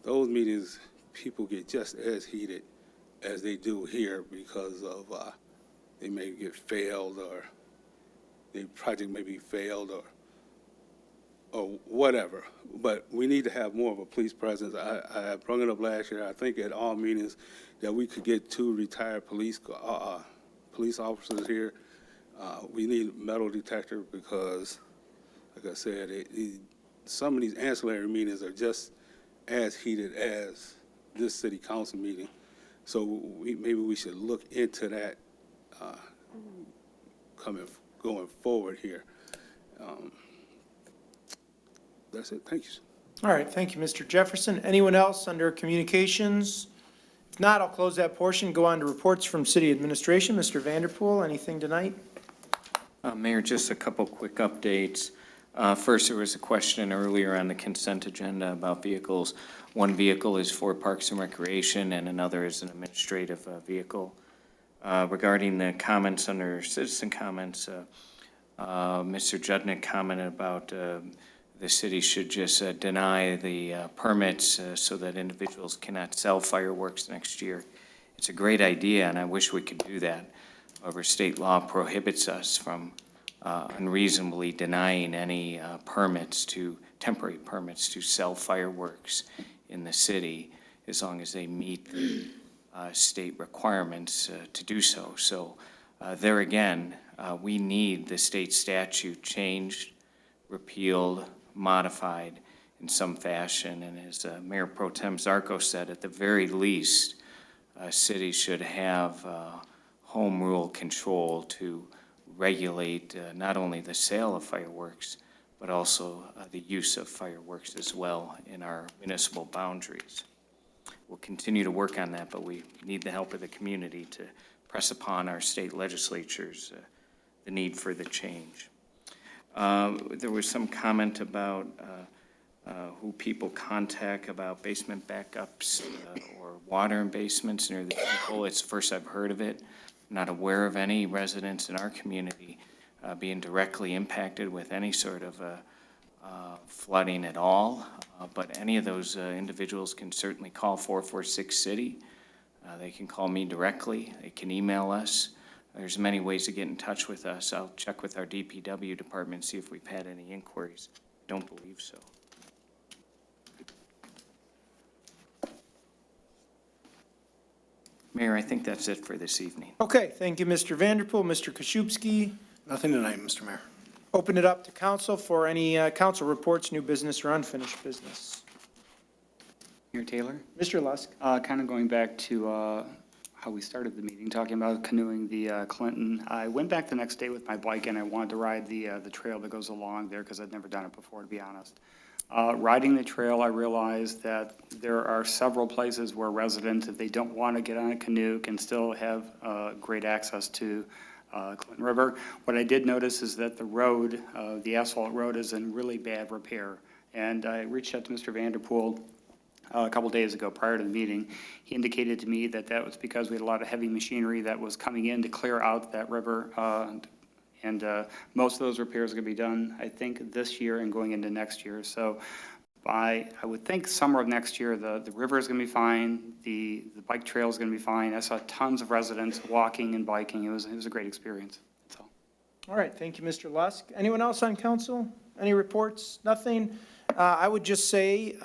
those meetings, people get just as heated as they do here because of they may get failed, or the project may be failed, or whatever. But we need to have more of a police presence. I brought it up last year, I think at all meetings, that we could get 2 retired police officers here. We need a metal detector because, like I said, some of these ancillary meetings are just as heated as this city council meeting. So maybe we should look into that going forward here. That's it. Thank you. All right, thank you, Mr. Jefferson. Anyone else under communications? If not, I'll close that portion, go on to reports from city administration. Mr. Vanderpool, anything tonight? Mayor, just a couple quick updates. First, there was a question earlier on the consent agenda about vehicles. One vehicle is for Parks and Recreation, and another is an administrative vehicle. Regarding the comments under citizen comments, Mr. Judnick commented about the city should just deny the permits so that individuals cannot sell fireworks next year. It's a great idea, and I wish we could do that. However, state law prohibits us from unreasonably denying any temporary permits to sell fireworks in the city as long as they meet the state requirements to do so. So there again, we need the state statute changed, repealed, modified in some fashion. And as Mayor Pro Tem Zarco said, at the very least, cities should have home rule control to regulate not only the sale of fireworks, but also the use of fireworks as well in our municipal boundaries. We'll continue to work on that, but we need the help of the community to press upon our state legislatures the need for the change. There was some comment about who people contact about basement backups or water in basements near the people. It's the first I've heard of it. I'm not aware of any residents in our community being directly impacted with any sort of flooding at all. But any of those individuals can certainly call 446-CITY. They can call me directly. They can email us. There's many ways to get in touch with us. I'll check with our DPW department, see if we've had any inquiries. Don't believe so. Mayor, I think that's it for this evening. Okay, thank you, Mr. Vanderpool. Mr. Koszybski? Nothing tonight, Mr. Mayor. Open it up to council for any council reports, new business or unfinished business. Mayor Taylor? Mr. Lusk? Kind of going back to how we started the meeting, talking about canoeing the Clinton. I went back the next day with my bike and I wanted to ride the trail that goes along there because I'd never done it before, to be honest. Riding the trail, I realized that there are several places where residents, if they don't want to get on a canoe, can still have great access to Clinton River. What I did notice is that the road, the asphalt road, is in really bad repair. And I reached out to Mr. Vanderpool a couple days ago prior to the meeting. He indicated to me that that was because we had a lot of heavy machinery that was coming in to clear out that river. And most of those repairs are going to be done, I think, this year and going into next year. So I would think summer of next year, the river is going to be fine. The bike trail is going to be fine. I saw tons of residents walking and biking. It was a great experience. That's all. All right, thank you, Mr. Lusk. Anyone else on council? Any reports? Nothing? I would just say,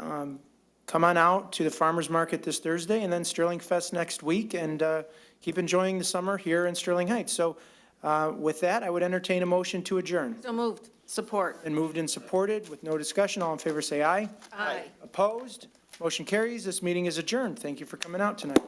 come on out to the farmer's market this Thursday and then Sterling Fest next week, and keep enjoying the summer here in Sterling Heights. So with that, I would entertain a motion to adjourn. So moved. Support. And moved and supported with no discussion. All in favor say aye. Aye. Opposed? Motion carries. This meeting is adjourned. Thank you for coming out tonight.